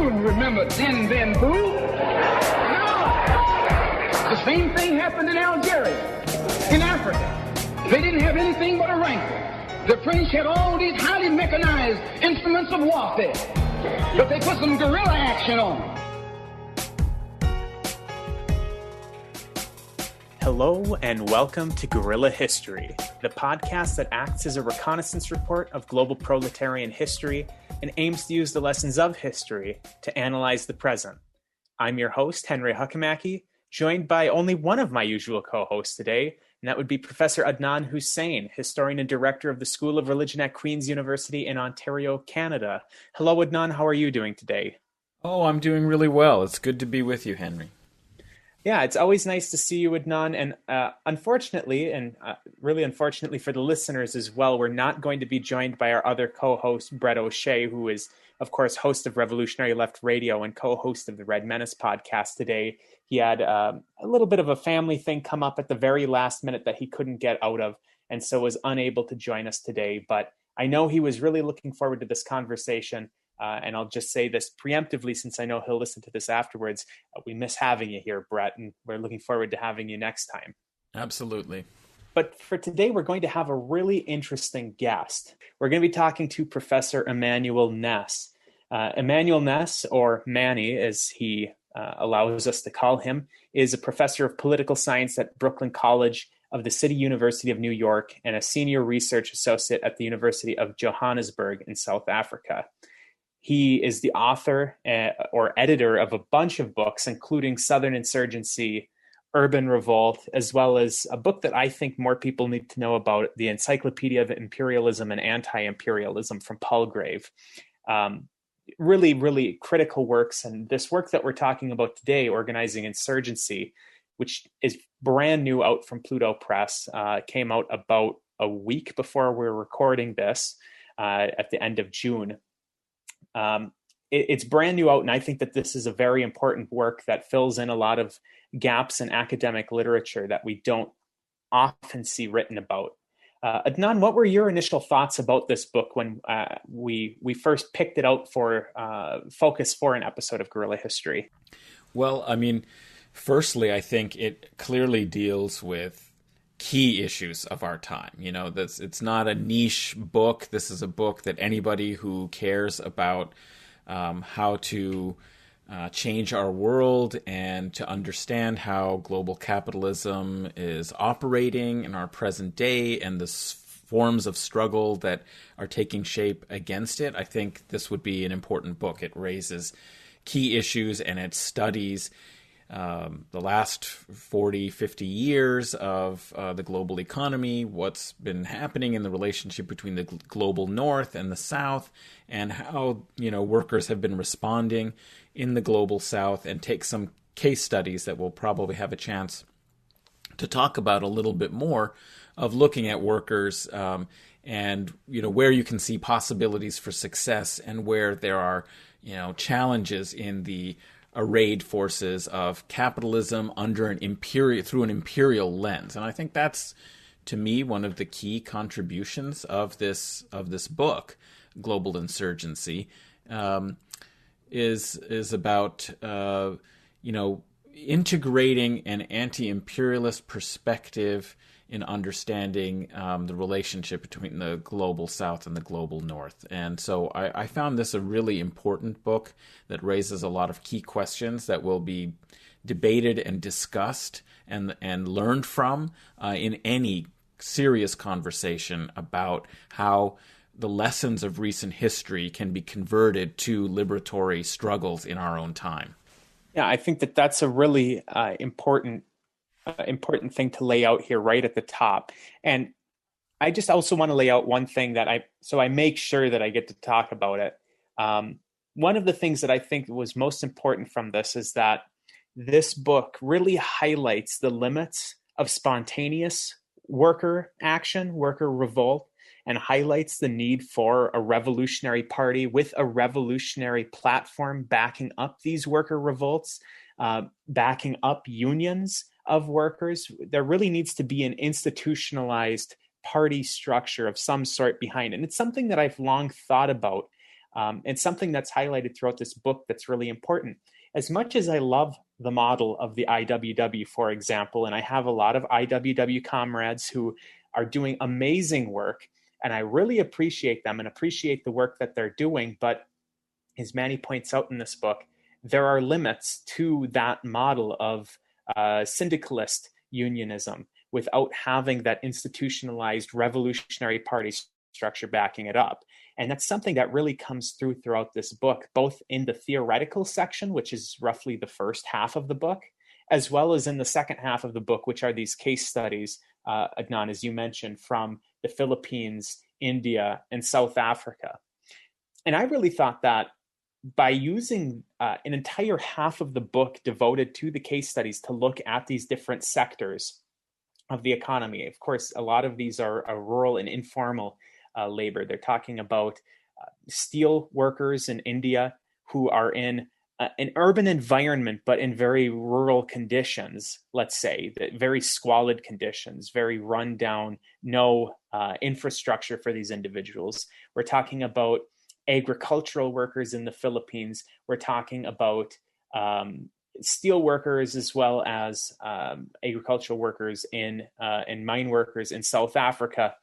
You remember Din Ben Phu? No. The same thing happened in Algeria, in Africa. They didn't have anything but a rifle. The French had all these highly mechanized instruments of warfare, but they put some guerrilla action on. Hello and welcome to Guerrilla History, the podcast that acts as a reconnaissance report of global proletarian history and aims to use the lessons of history to analyze the present. I'm your host, Henry Hakamaki, joined by only one of my usual co-hosts today, and that would be Professor Adnan Husain, historian and director of the School of Religion at Queen's University in Ontario, Canada. Hello, Adnan. How are you doing today? Oh, I'm doing really well. It's good to be with you, Henry. Yeah, it's always nice to see you, Adnan. And unfortunately, and really unfortunately for the listeners as well, we're not going to be joined by our other co-host, Breht O'Shea, who is, of course, host of Revolutionary Left Radio and co-host of the Red Menace podcast today. He had a little bit of a family thing come up at the very last minute that he couldn't get out of, and so was unable to join us today. But I know he was really looking forward to this conversation. And I'll just say this preemptively, since I know he'll listen to this afterwards. We miss having you here, Breht, and we're looking forward to having you next time. Absolutely. But for today, we're going to have a really interesting guest. We're going to be talking to Professor Immanuel Ness. Immanuel Ness, or Manny, as he allows us to call him, is a professor of political science at Brooklyn College of the City University of New York and a senior research associate at the University of Johannesburg in South Africa. He is the author or editor of a bunch of books, including Southern Insurgency, Urban Revolt, as well as a book that I think more people need to know about, the Encyclopedia of Imperialism and Anti-Imperialism from Palgrave. Really, really critical works. And this work that we're talking about today, Organizing Insurgency, which is brand new out from Pluto Press, came out about a week before we're recording this at the end of June. It's brand new out, and I think that this is a very important work that fills in a lot of gaps in academic literature that we don't often see written about. Adnan, what were your initial thoughts about this book when we first picked it out for focus for an episode of Guerrilla History? Well, I mean, firstly, I think it clearly deals with key issues of our time. You know, it's not a niche book. This is a book that anybody who cares about how to change our world and to understand how global capitalism is operating in our present day and the forms of struggle that are taking shape against it, I think this would be an important book. It raises key issues and it studies the last 40, 50 years of the global economy, what's been happening in the relationship between the global north and the south, and how, workers have been responding in the global south, and take some case studies that we'll probably have a chance to talk about a little bit more, of looking at workers and, where you can see possibilities for success and where there are, challenges in the arrayed forces of capitalism under through an imperial lens. And I think that's, to me, one of the key contributions of this book, Global Insurgency, is about integrating an anti-imperialist perspective in understanding the relationship between the global south and the global north. And so I found this a really important book that raises a lot of key questions that will be debated and discussed and learned from in any serious conversation about how the lessons of recent history can be converted to liberatory struggles in our own time. Yeah, I think that that's a really important thing to lay out here right at the top. And I just also want to lay out one thing that I make sure that I get to talk about it. One of the things that I think was most important from this is that this book really highlights the limits of spontaneous worker action, worker revolt, and highlights the need for a revolutionary party with a revolutionary platform backing up these worker revolts, backing up unions of workers. There really needs to be an institutionalized party structure of some sort behind it. And it's something that I've long thought about And something that's highlighted throughout this book that's really important. As much as I love the model of the IWW, for example, and I have a lot of IWW comrades who are doing amazing work, and I really appreciate them and appreciate the work that they're doing, but as Manny points out in this book, there are limits to that model of syndicalist unionism without having that institutionalized revolutionary party structure backing it up. And that's something that really comes throughout this book, both in the theoretical section, which is roughly the first half of the book, as well as in the second half of the book, which are these case studies, Adnan, as you mentioned, from the Philippines, India, and South Africa. And I really thought that by using an entire half of the book devoted to the case studies to look at these different sectors of the economy, of course, a lot of these are rural and informal labor. They're talking about steel workers in India who are in an urban environment, but in very rural conditions, let's say, that very squalid conditions, very run down, no infrastructure for these individuals. We're talking about agricultural workers in the Philippines. We're talking about steel workers as well as agricultural workers and mine workers in South Africa.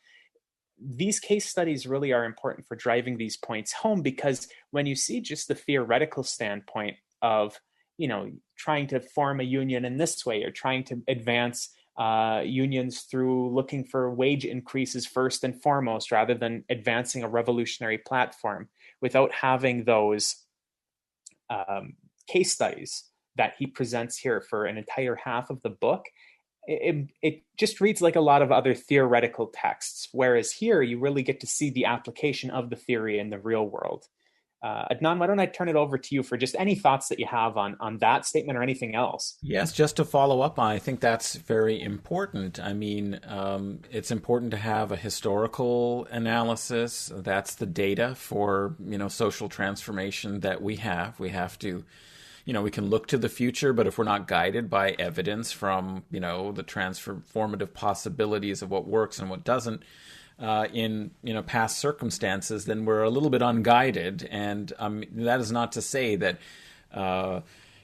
These case studies really are important for driving these points home, because when you see just the theoretical standpoint of, trying to form a union in this way, or trying to advance unions through looking for wage increases first and foremost, rather than advancing a revolutionary platform, without having those case studies that he presents here for an entire half of the book, it just reads like a lot of other theoretical texts, whereas here you really get to see the application of the theory in the real world. Adnan, why don't I turn it over to you for just any thoughts that you have on that statement or anything else? Yes, just to follow up on, I think that's very important. I mean, it's important to have a historical analysis. That's the data for, social transformation that we have. We have to, we can look to the future, but if we're not guided by evidence from, the transformative possibilities of what works and what doesn't, in past circumstances, then we're a little bit unguided. And that is not to say that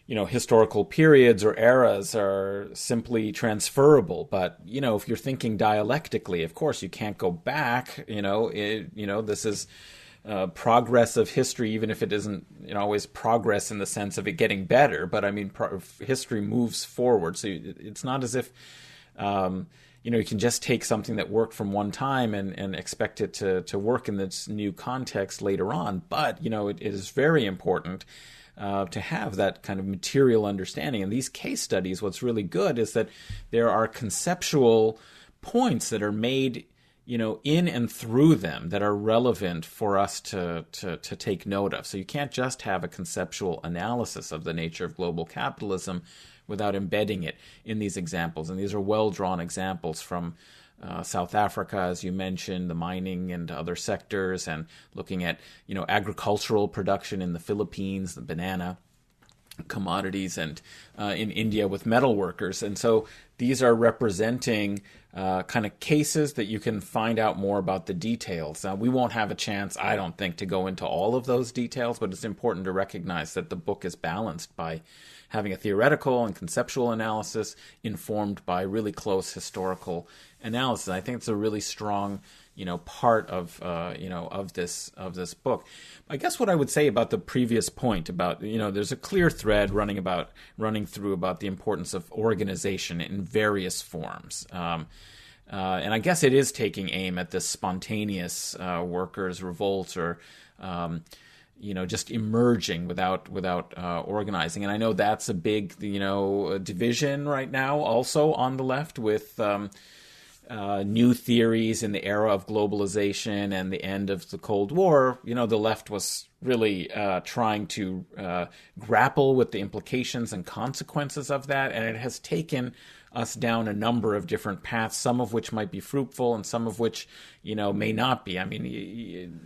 historical periods or eras are simply transferable. But if you're thinking dialectically, of course you can't go back. This is progress of history, even if it isn't always progress in the sense of it getting better. But I mean, history moves forward, so it's not as if you can just take something that worked from one time and expect it to work in this new context later on. But, it is very important to have that kind of material understanding. And these case studies, what's really good is that there are conceptual points that are made, in and through them that are relevant for us to take note of. So you can't just have a conceptual analysis of the nature of global capitalism without embedding it in these examples. And these are well-drawn examples from South Africa, as you mentioned, the mining and other sectors, and looking at, agricultural production in the Philippines, the banana commodities, and in India with metal workers. And so these are representing kind of cases that you can find out more about the details. Now, we won't have a chance, I don't think, to go into all of those details, but it's important to recognize that the book is balanced by having a theoretical and conceptual analysis informed by really close historical analysis. I think it's a really strong, part of, of this book. I guess what I would say about the previous point about, there's a clear thread running through about the importance of organization in various forms. And I guess it is taking aim at this spontaneous workers' revolt or just emerging without organizing. And I know that's a big, division right now also on the left with new theories in the era of globalization and the end of the Cold War. The left was really trying to grapple with the implications and consequences of that. And it has taken us down a number of different paths, some of which might be fruitful and some of which, may not be. I mean,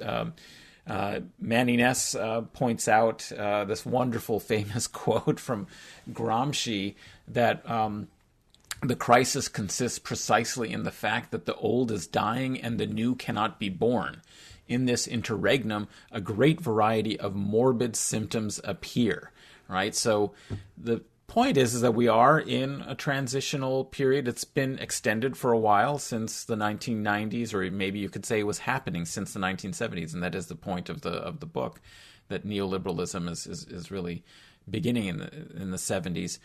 Manny Ness points out this wonderful famous quote from Gramsci that The crisis consists precisely in the fact that the old is dying and the new cannot be born. In this interregnum, a great variety of morbid symptoms appear, right? So the point is that we are in a transitional period. It's been extended for a while, since the 1990s, or maybe you could say it was happening since the 1970s, and that is the point of the book, that neoliberalism is really beginning in the 70s.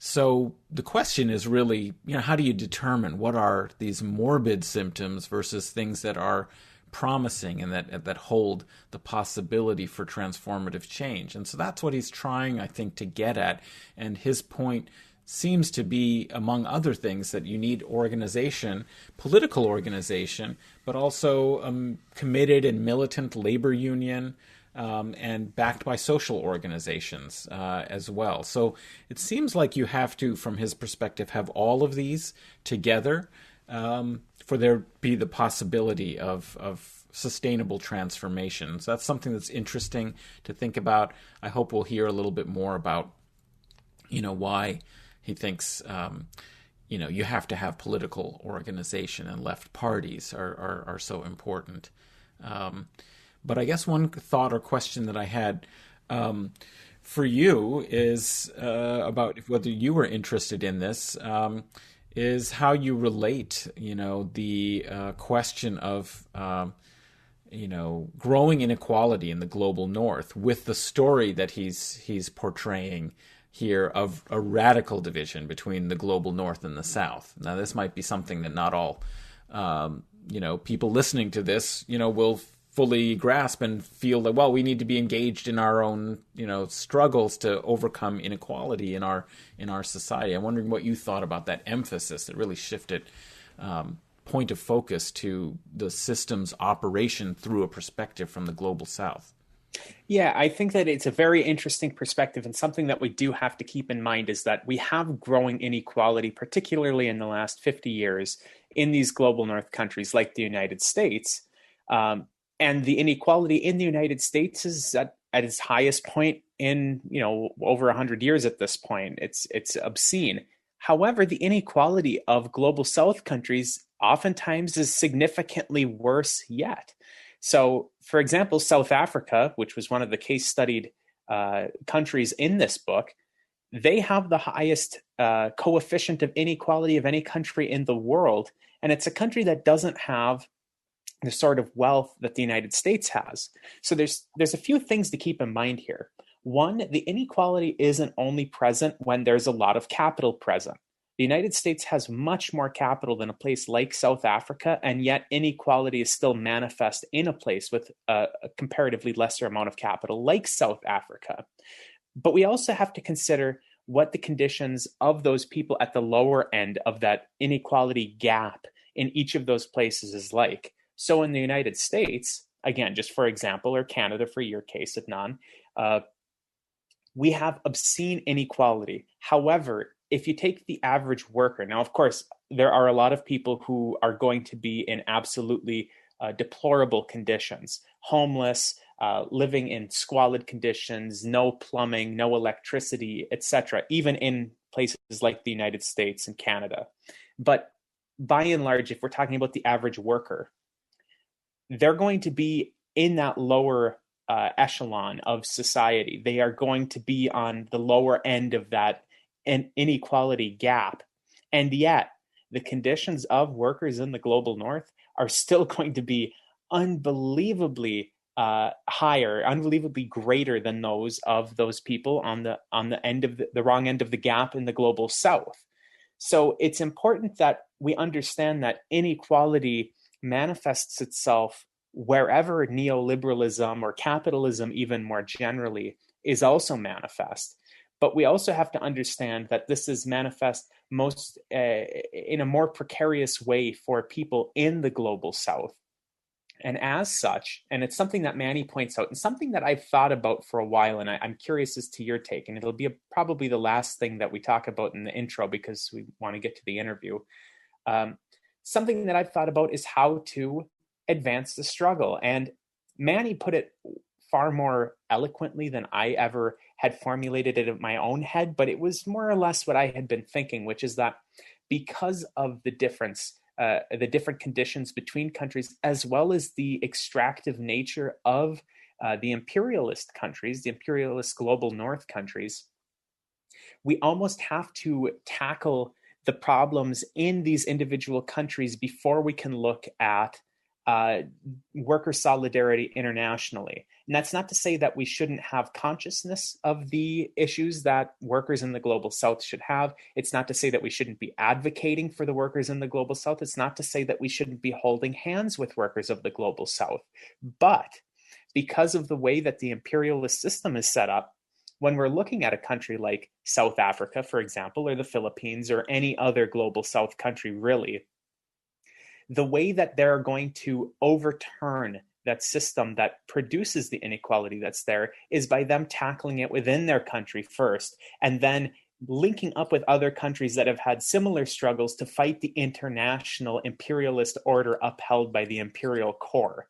So the question is really, how do you determine what are these morbid symptoms versus things that are promising and that hold the possibility for transformative change? And so that's what he's trying, I think, to get at. And his point seems to be, among other things, that you need organization, political organization, but also committed and militant labor union, and backed by social organizations as well. So it seems like you have to, from his perspective, have all of these together for there be the possibility of sustainable transformation. So that's something that's interesting to think about. I hope we'll hear a little bit more about, why he thinks, you have to have political organization, and left parties are so important. But I guess one thought or question that I had for you is about whether you were interested in this, is how you relate, the question of, growing inequality in the global North with the story that he's portraying here of a radical division between the global North and the South. Now, this might be something that not all, people listening to this, will fully grasp and feel that, well, we need to be engaged in our own, struggles to overcome inequality in our society. I'm wondering what you thought about that emphasis that really shifted point of focus to the system's operation through a perspective from the global South. Yeah, I think that it's a very interesting perspective, and something that we do have to keep in mind is that we have growing inequality, particularly in the last 50 years, in these global North countries like the United States. And the inequality in the United States is at its highest point in, over 100 years at this point. It's obscene. However, the inequality of global South countries oftentimes is significantly worse yet. So, for example, South Africa, which was one of the case studied countries in this book, they have the highest coefficient of inequality of any country in the world. And it's a country that doesn't have the sort of wealth that the United States has. So there's a few things to keep in mind here. One, the inequality isn't only present when there's a lot of capital present. The United States has much more capital than a place like South Africa, and yet inequality is still manifest in a place with a comparatively lesser amount of capital like South Africa. But we also have to consider what the conditions of those people at the lower end of that inequality gap in each of those places is like. So in the United States, again, just for example, or Canada for your case, Adnan, we have obscene inequality. However, if you take the average worker, now, of course, there are a lot of people who are going to be in absolutely deplorable conditions, homeless, living in squalid conditions, no plumbing, no electricity, etc., even in places like the United States and Canada. But by and large, if we're talking about the average worker, they're going to be in that lower echelon of society. They are going to be on the lower end of that inequality gap. And yet, the conditions of workers in the global North are still going to be unbelievably higher, unbelievably greater than those of those people on the end of the wrong end of the gap in the global South. So it's important that we understand that inequality manifests itself wherever neoliberalism or capitalism, even more generally, is also manifest. But we also have to understand that this is manifest most in a more precarious way for people in the global South. And as such, and it's something that Manny points out, and something that I've thought about for a while, and I'm curious as to your take, and it'll be probably the last thing that we talk about in the intro because we want to get to the interview. Something that I've thought about is how to advance the struggle. And Manny put it far more eloquently than I ever had formulated it in my own head, but it was more or less what I had been thinking, which is that because of the different conditions between countries, as well as the extractive nature of the imperialist countries, the imperialist global north countries, we almost have to tackle the problems in these individual countries before we can look at worker solidarity internationally. And that's not to say that we shouldn't have consciousness of the issues that workers in the global south should have. It's not to say that we shouldn't be advocating for the workers in the global south. It's not to say that we shouldn't be holding hands with workers of the global south. But because of the way that the imperialist system is set up, when we're looking at a country like South Africa, for example, or the Philippines, or any other global south country, really, the way that they're going to overturn that system that produces the inequality that's there is by them tackling it within their country first, and then linking up with other countries that have had similar struggles to fight the international imperialist order upheld by the imperial core.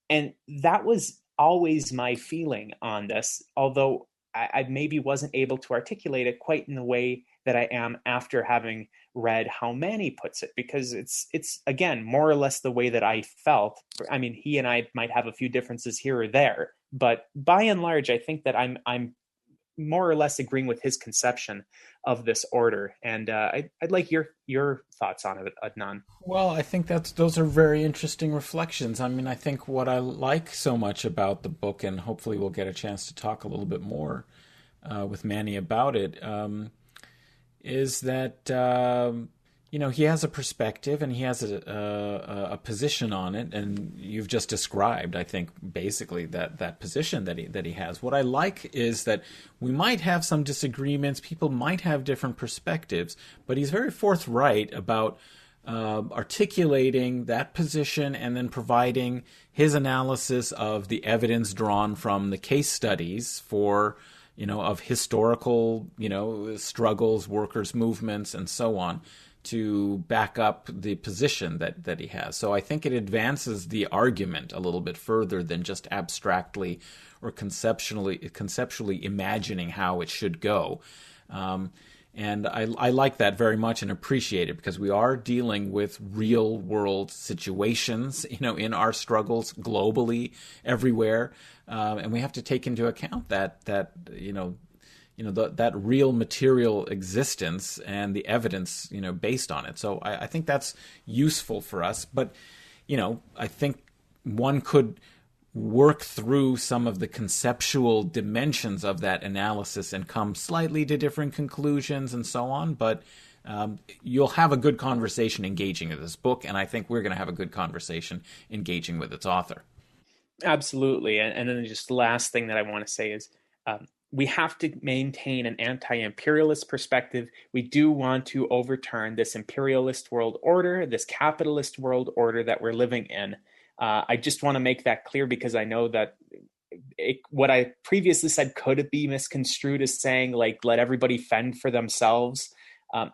And that was always my feeling on this, although I maybe wasn't able to articulate it quite in the way that I am after having read how Manny puts it, because it's again, more or less the way that I felt. I mean, he and I might have a few differences here or there, but by and large, I think that I'm more or less agreeing with his conception of this order. And I'd like your thoughts on it, Adnan. Well, I think those are very interesting reflections. I mean, I think what I like so much about the book, and hopefully we'll get a chance to talk a little bit more with Manny about it, is that he has a perspective and he has a position on it, and you've just described, I think, basically that position that he has. What I like is that we might have some disagreements, people might have different perspectives, but he's very forthright about articulating that position and then providing his analysis of the evidence drawn from the case studies of historical, struggles, workers' movements, and so on, to back up the position that he has. So I think it advances the argument a little bit further than just abstractly or conceptually imagining how it should go. And I like that very much and appreciate it, because we are dealing with real world situations, in our struggles globally, everywhere. And we have to take into account that real material existence and the evidence, based on it. So I think that's useful for us. But, I think one could work through some of the conceptual dimensions of that analysis and come slightly to different conclusions and so on. But you'll have a good conversation engaging with this book, and I think we're going to have a good conversation engaging with its author. Absolutely. And then just the last thing that I want to say is we have to maintain an anti-imperialist perspective. We do want to overturn this imperialist world order, this capitalist world order that we're living in. I just want to make that clear, because I know that what I previously said could be misconstrued as saying, like, let everybody fend for themselves.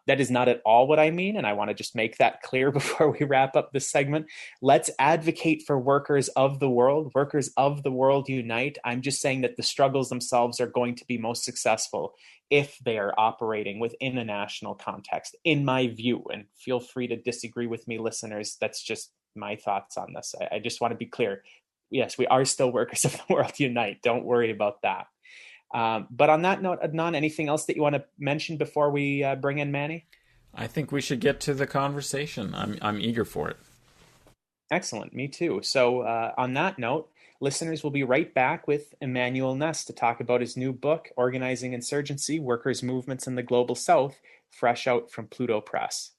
That is not at all what I mean, and I want to just make that clear before we wrap up this segment. Let's advocate for workers of the world. Workers of the world unite. I'm just saying that the struggles themselves are going to be most successful if they are operating within a national context, in my view. And feel free to disagree with me, listeners. That's just my thoughts on this. I just want to be clear. Yes, we are still workers of the world unite. Don't worry about that. But on that note, Adnan, anything else that you want to mention before we bring in Manny? I think we should get to the conversation. I'm eager for it. Excellent. Me too. So on that note, listeners, will be right back with Immanuel Ness to talk about his new book, Organizing Insurgency, Workers' Movements in the Global South, fresh out from Pluto Press.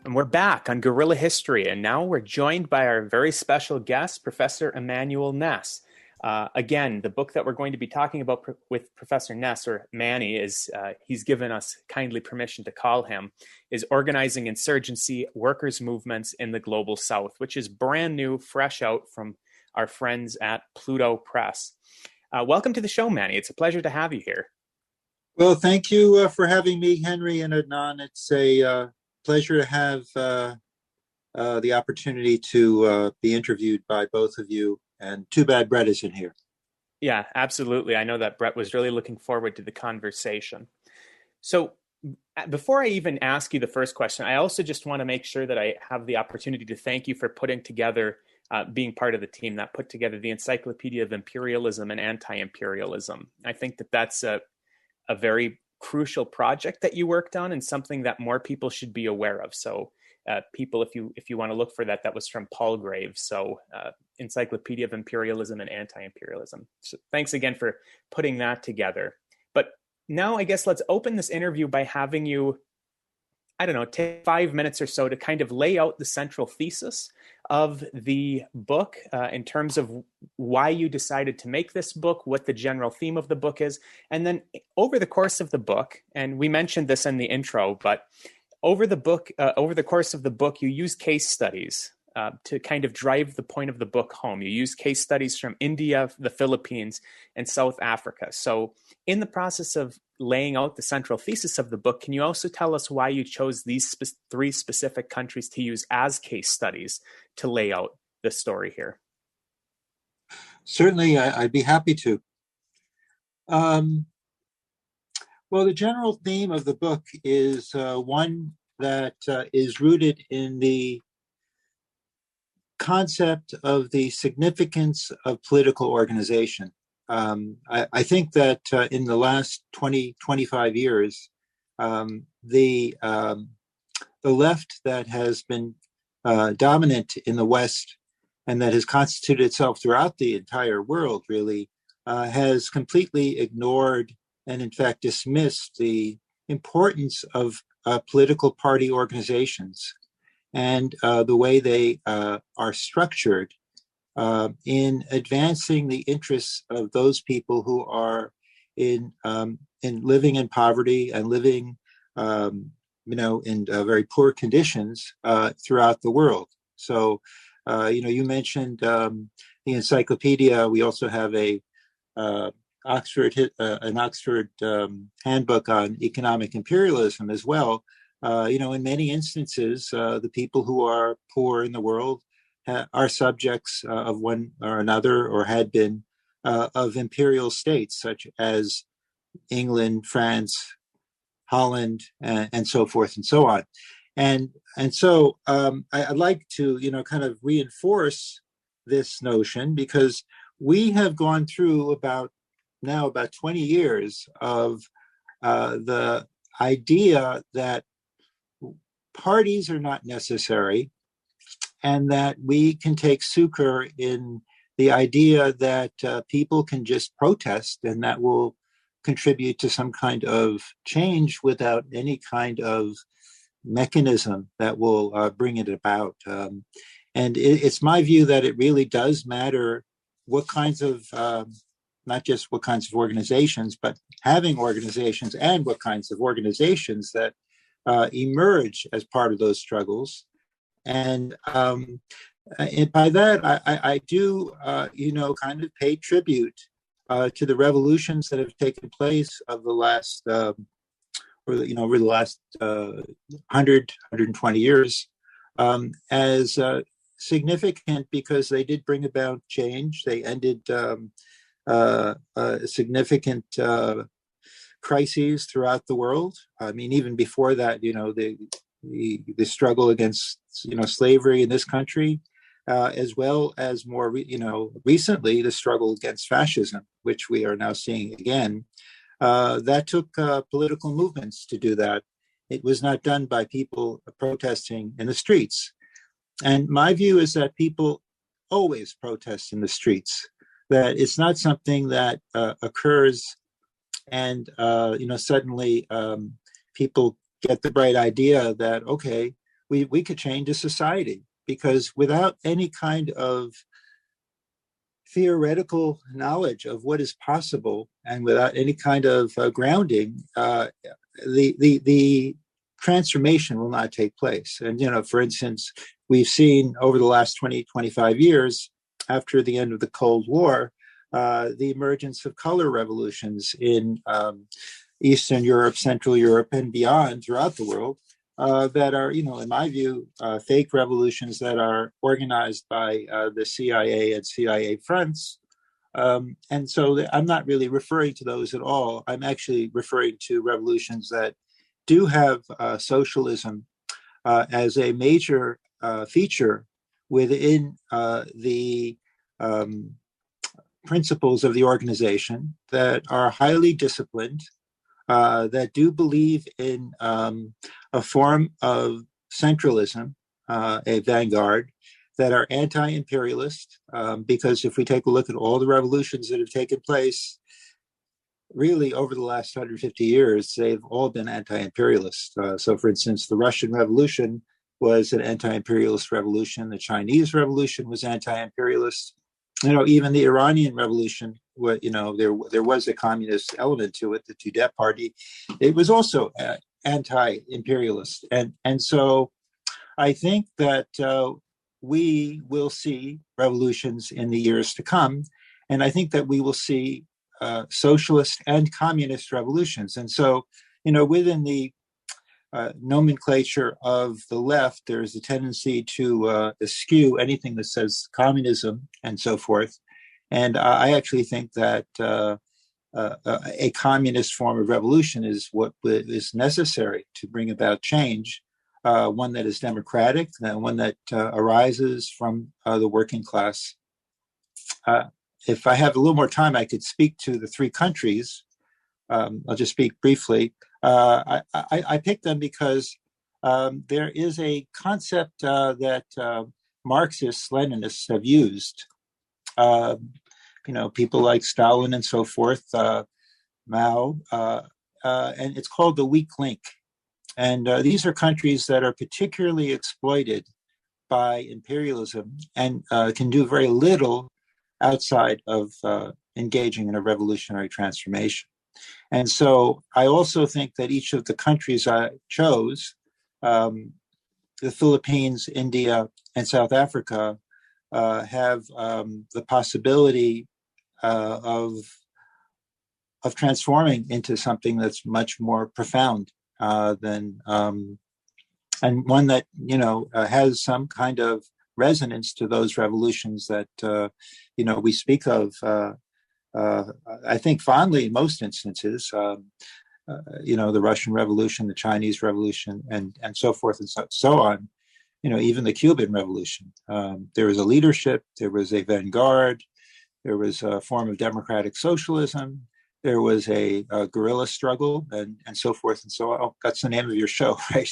And we're back on Guerrilla History, and now we're joined by our very special guest, Professor Immanuel Ness. Again, the book that we're going to be talking about with Professor Ness, or Manny, is he's given us kindly permission to call him, is Organizing Insurgency, Workers' Movements in the Global South, which is brand new, fresh out from our friends at Pluto Press. Welcome to the show, Manny. It's a pleasure to have you here. Well, thank you for having me, Henry and Adnan. It's pleasure to have the opportunity to be interviewed by both of you. And too bad Breht isn't here. Yeah, absolutely. I know that Breht was really looking forward to the conversation. So before I even ask you the first question, I also just want to make sure that I have the opportunity to thank you for putting together, being part of the team that put together the Encyclopedia of Imperialism and Anti-Imperialism. I think that that's a very crucial project that you worked on and something that more people should be aware of. So people, if you want to look for that, that was from Paul Graves. So Encyclopedia of Imperialism and Anti-Imperialism. So thanks again for putting that together. But now I guess let's open this interview by having you, I don't know, take 5 minutes or so to kind of lay out the central thesis of the book in terms of why you decided to make this book, what the general theme of the book is. And then over the course of the book, and we mentioned this in the intro, but over the course of the book, you use case studies to kind of drive the point of the book home. You use case studies from India, the Philippines, and South Africa. So in the process of laying out the central thesis of the book, can you also tell us why you chose these three specific countries to use as case studies to lay out the story here? Certainly, I'd be happy to. Well, the general theme of the book is one that is rooted in the concept of the significance of political organization. I think that in the last 20, 25 years, the left that has been dominant in the West and that has constituted itself throughout the entire world, really, has completely ignored and in fact dismissed the importance of political party organizations and the way they are structured in advancing the interests of those people who are in living in poverty and living, in very poor conditions throughout the world. So, you mentioned the encyclopedia. We also have an Oxford handbook on economic imperialism as well. In many instances, the people who are poor in the world are subjects of one or another, or had been of imperial states such as England, France, Holland, and so forth and so on. And so I'd like to kind of reinforce this notion, because we have gone through about 20 years of the idea that parties are not necessary, and that we can take succor in the idea that people can just protest, and that will contribute to some kind of change without any kind of mechanism that will bring it about. And it's my view that it really does matter what kinds of not just what kinds of organizations, but having organizations, and what kinds of organizations that emerge as part of those struggles. And by that, I do, kind of pay tribute to the revolutions that have taken place of the last, over the last 120 years, as significant, because they did bring about change. They ended significant crises throughout the world. I mean, even before that, the struggle against slavery in this country, as well as more recently the struggle against fascism, which we are now seeing again. That took political movements to do that. It was not done by people protesting in the streets. And my view is that people always protest in the streets, that it's not something that occurs and, suddenly people get the bright idea that, okay, we could change a society. Because without any kind of theoretical knowledge of what is possible, and without any kind of grounding, the transformation will not take place. And, for instance, we've seen over the last 20, 25 years, after the end of the Cold War, the emergence of color revolutions in Eastern Europe, Central Europe, and beyond throughout the world, that are, in my view, fake revolutions that are organized by the CIA and CIA fronts. And so I'm not really referring to those at all. I'm actually referring to revolutions that do have socialism as a major feature within the principles of the organization, that are highly disciplined, that do believe in a form of centralism, a vanguard, that are anti-imperialist, because if we take a look at all the revolutions that have taken place, really over the last 150 years, they've all been anti-imperialist. So, for instance, the Russian Revolution was an anti-imperialist revolution. The Chinese Revolution was anti-imperialist. Even the Iranian Revolution, there was a communist element to it, the Tudeh Party. It was also anti-imperialist. And so I think that we will see revolutions in the years to come. And I think that we will see socialist and communist revolutions. And so, within the nomenclature of the left, there's a tendency to eschew anything that says communism and so forth. And I actually think that a communist form of revolution is what is necessary to bring about change, one that is democratic, one that arises from the working class. If I have a little more time, I could speak to the three countries. I'll just speak briefly. I picked them because there is a concept that Marxists, Leninists have used. People like Stalin and so forth, Mao, and it's called the weak link. And these are countries that are particularly exploited by imperialism and can do very little outside of engaging in a revolutionary transformation. And so I also think that each of the countries I chose, the Philippines, India, and South Africa, have the possibility of transforming into something that's much more profound than, and one that, has some kind of resonance to those revolutions that, we speak of, I think fondly in most instances, the Russian Revolution, the Chinese Revolution, and so forth and so on, even the Cuban Revolution. There was a leadership, there was a vanguard, there was a form of democratic socialism, there was a guerrilla struggle, and so forth and so on. Oh, that's the name of your show, right?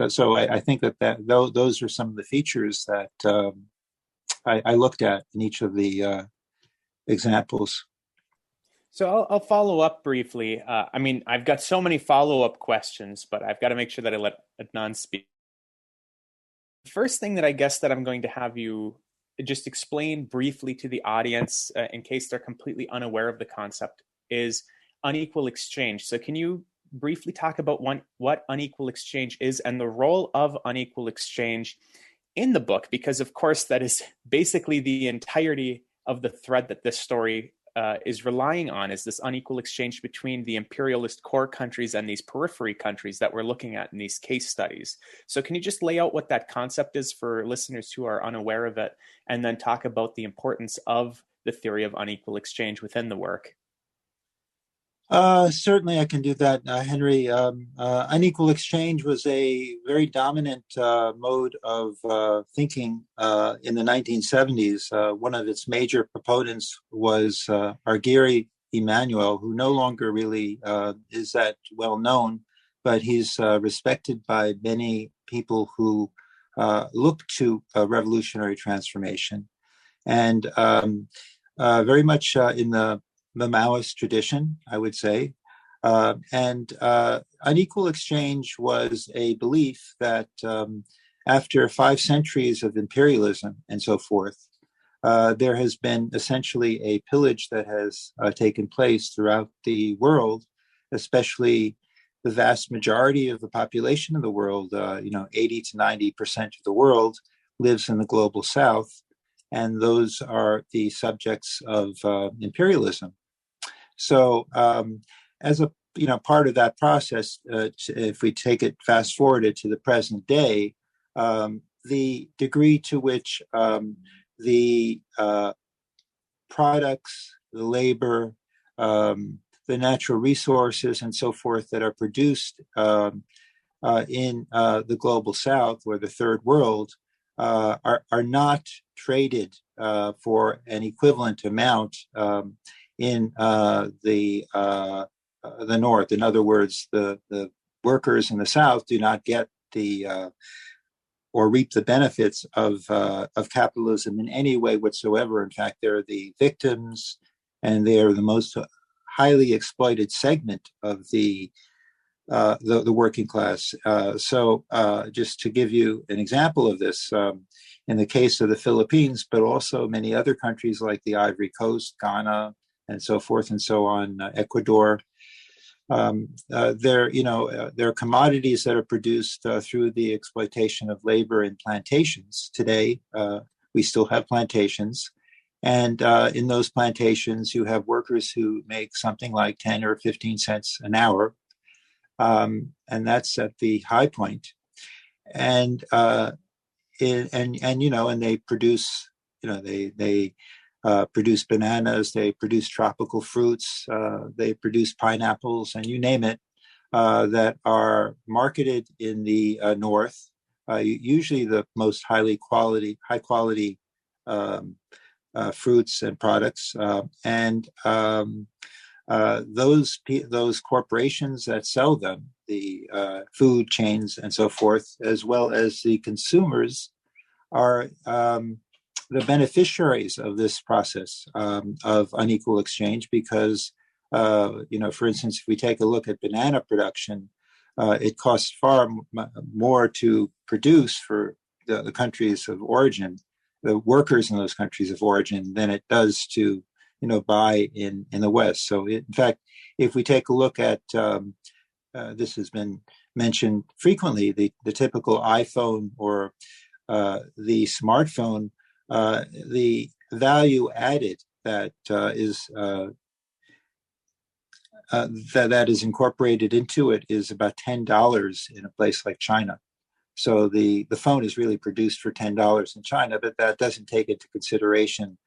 So I think that those are some of the features that I looked at in each of the examples. So I'll follow up briefly. I've got so many follow-up questions, but I've got to make sure that I let Adnan speak. The first thing that I guess that I'm going to have you just explain briefly to the audience, in case they're completely unaware of the concept, is unequal exchange. So can you briefly talk about what unequal exchange is and the role of unequal exchange in the book? Because of course that is basically the entirety of the thread that this story is relying on, is this unequal exchange between the imperialist core countries and these periphery countries that we're looking at in these case studies. So can you just lay out what that concept is for listeners who are unaware of it, and then talk about the importance of the theory of unequal exchange within the work? Certainly I can do that, Henry. Unequal exchange was a very dominant mode of thinking in the 1970s. One of its major proponents was Guerrilla Immanuel, who no longer really is that well known, but he's respected by many people who look to a revolutionary transformation. And very much in the Maoist tradition, I would say. And unequal exchange was a belief that after 5 centuries of imperialism and so forth, there has been essentially a pillage that has taken place throughout the world, especially the vast majority of the population of the world, 80 to 90% of the world lives in the global south. And those are the subjects of imperialism. So as a part of that process, if we take it fast forwarded to the present day, the degree to which the products, the labor, the natural resources, and so forth that are produced in the global South or the Third World are not traded for an equivalent amount in the North. In other words, the workers in the South do not get the or reap the benefits of capitalism in any way whatsoever. In fact, they're the victims, and they are the most highly exploited segment of the working class. So just to give you an example of this, in the case of the Philippines, but also many other countries like the Ivory Coast, Ghana, and so forth and so on, Ecuador, there are commodities that are produced through the exploitation of labor in plantations. Today, we still have plantations. And in those plantations, you have workers who make something like 10 or 15 cents an hour. And that's at the high point. And they produce, they produce bananas, they produce tropical fruits, they produce pineapples, and you name it, that are marketed in the North, usually the most high quality fruits and products, and those corporations that sell them, the food chains and so forth, as well as the consumers, are the beneficiaries of this process of unequal exchange, because, for instance, if we take a look at banana production, it costs far more to produce for the countries of origin, the workers in those countries of origin, than it does to buy in the West. So in fact, if we take a look at, this has been mentioned frequently, the typical iPhone or the smartphone, the value added that is incorporated into it is about $10 in a place like China. So the phone is really produced for $10 in China, but that doesn't take into consideration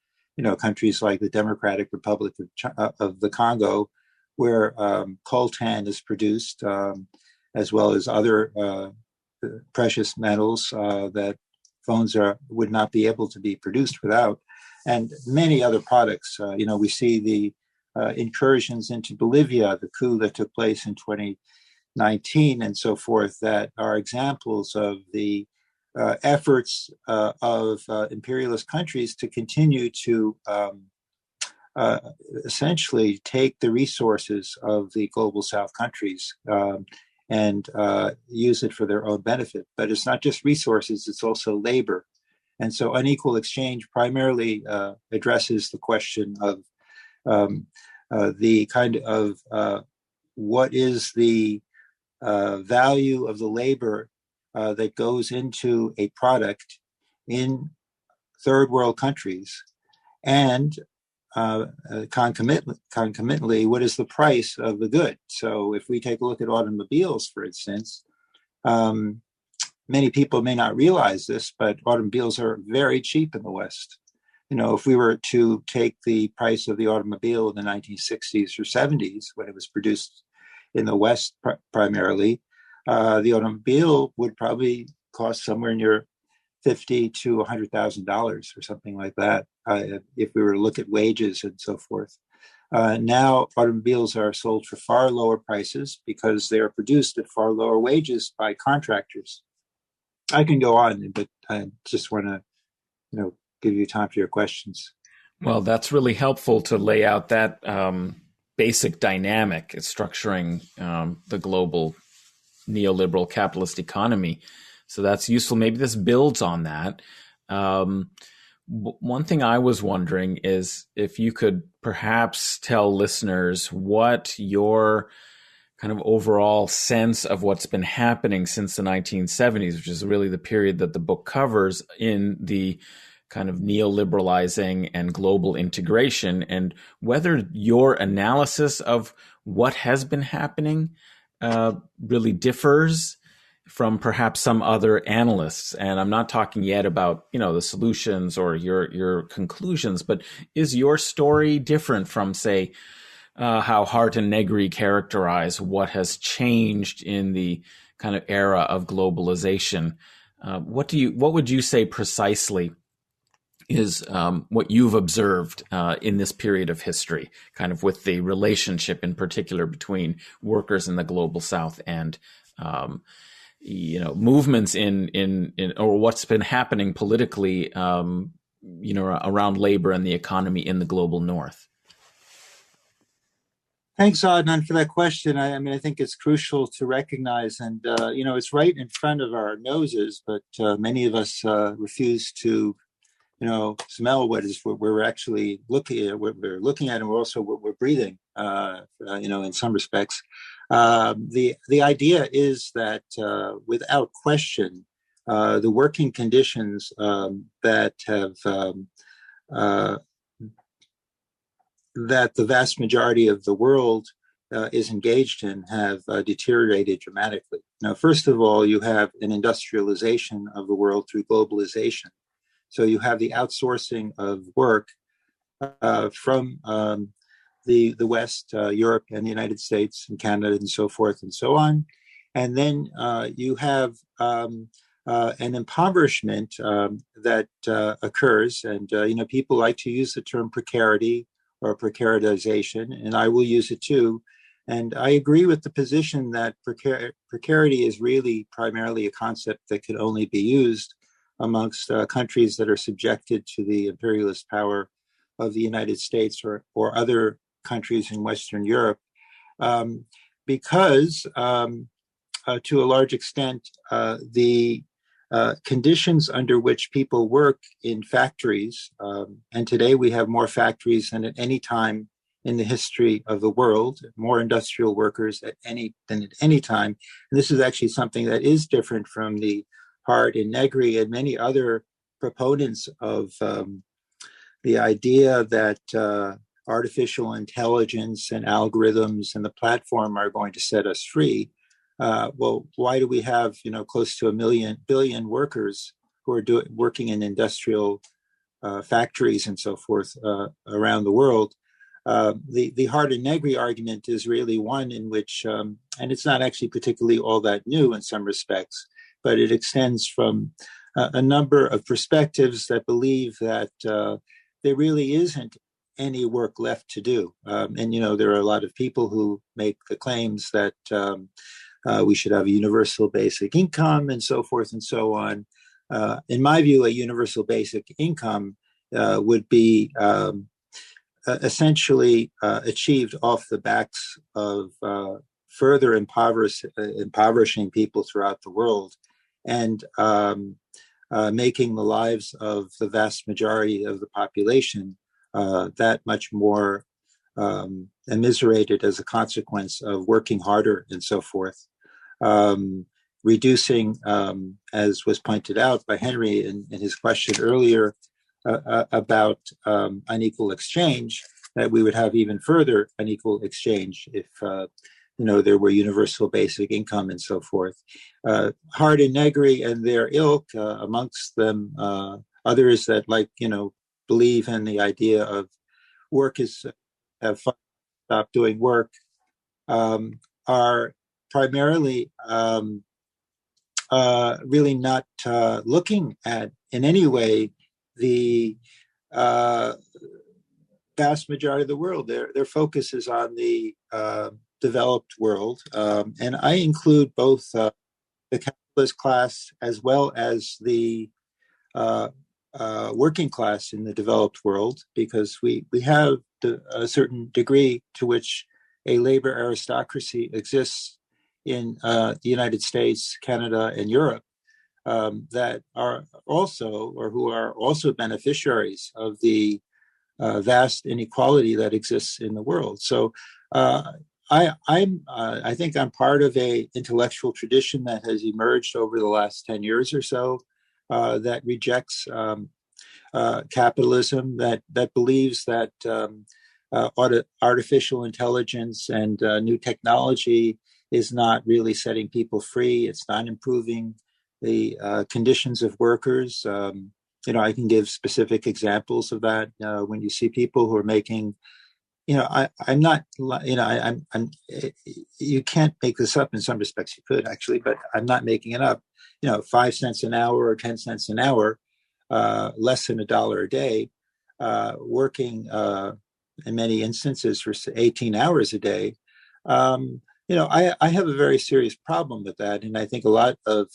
countries like the Democratic Republic of the Congo, where coltan is produced, as well as other precious metals that phones would not be able to be produced without, and many other products. We see the incursions into Bolivia, the coup that took place in 2019, and so forth, that are examples of the efforts of imperialist countries to continue to essentially take the resources of the global South countries and use it for their own benefit. But it's not just resources, it's also labor. And so unequal exchange primarily addresses the question of the kind of what is the value of the labor that goes into a product in third world countries, and concomitantly, what is the price of the good? So if we take a look at automobiles, for instance, many people may not realize this, but automobiles are very cheap in the West. If we were to take the price of the automobile in the 1960s or 70s, when it was produced in the West primarily, the automobile would probably cost somewhere near $50,000 to $100,000 or something like that, if we were to look at wages and so forth. Now, automobiles are sold for far lower prices because they are produced at far lower wages by contractors. I can go on, but I just want to, give you time for your questions. Well, that's really helpful to lay out that basic dynamic structuring the global neoliberal capitalist economy. So that's useful. Maybe this builds on that. One thing I was wondering is if you could perhaps tell listeners what your kind of overall sense of what's been happening since the 1970s, which is really the period that the book covers, in the kind of neoliberalizing and global integration, and whether your analysis of what has been happening really differs from perhaps some other analysts. And I'm not talking yet about, the solutions or your conclusions, but is your story different from, say, how Hart and Negri characterize what has changed in the kind of era of globalization? What would you say precisely is what you've observed in this period of history, kind of with the relationship in particular between workers in the global South and movements in or what's been happening politically, around labor and the economy in the global North? Thanks, Adnan, for that question. I think it's crucial to recognize, and it's right in front of our noses, but many of us refuse to, smell what we're actually looking at, what we're looking at, and also what we're breathing. In some respects, the idea is that without question, the working conditions that the vast majority of the world is engaged in have deteriorated dramatically. Now, first of all, you have an industrialization of the world through globalization. So you have the outsourcing of work from the West, Europe, and the United States, and Canada, and so forth and so on. And then you have an impoverishment that occurs, and people like to use the term precarity or precaritization, and I will use it too. And I agree with the position that precarity is really primarily a concept that could only be used amongst countries that are subjected to the imperialist power of the United States or other countries in Western Europe, because to a large extent, the conditions under which people work in factories, and today we have more factories than at any time in the history of the world, more industrial workers than at any time. And this is actually something that is different from the Hart and Negri and many other proponents of the idea that artificial intelligence and algorithms and the platform are going to set us free. Well, why do we have close to 1 billion workers who are working in industrial factories and so forth around the world? The Hart and Negri argument is really one in which, and it's not actually particularly all that new in some respects, but it extends from a number of perspectives that believe that there really isn't any work left to do. And there are a lot of people who make the claims that we should have a universal basic income and so forth and so on. In my view, a universal basic income would be essentially achieved off the backs of further impoverishing people throughout the world, and making the lives of the vast majority of the population that much more immiserated as a consequence of working harder and so forth. Reducing, as was pointed out by Henry in his question earlier about unequal exchange, that we would have even further unequal exchange if there were universal basic income and so forth. Hart and Negri and their ilk, amongst them others that believe in the idea of work is have fun, stop doing work, are primarily really not looking at in any way the vast majority of the world. Their focus is on the developed world, and I include both the capitalist class as well as the working class in the developed world, because we have a certain degree to which a labor aristocracy exists in the United States, Canada, and Europe, that are also, or who are also beneficiaries of the vast inequality that exists in the world. So I think I'm part of a intellectual tradition that has emerged over the last 10 years or so that rejects capitalism that believes that artificial intelligence and new technology is not really setting people free. It's not improving the conditions of workers. I can give specific examples of that. When you see people who are making, I'm not, I'm. You can't make this up. In some respects, you could actually, but I'm not making it up. 5 cents an hour or 10 cents an hour, less than $1 a day, working in many instances for 18 hours a day. I have a very serious problem with that, and I think a lot of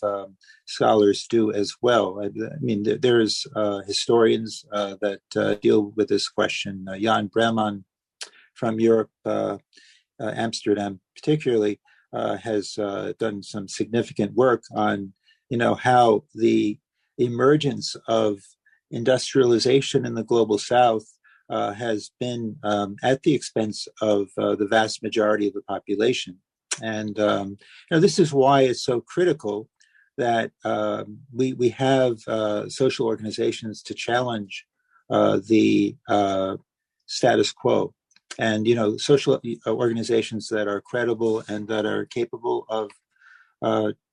scholars do as well. I mean, there's historians that deal with this question. Jan Breman from Europe, Amsterdam particularly, has done some significant work on, how the emergence of industrialization in the global South has been at the expense of the vast majority of the population. And this is why it's so critical that we have social organizations to challenge the status quo. And, social organizations that are credible and that are capable of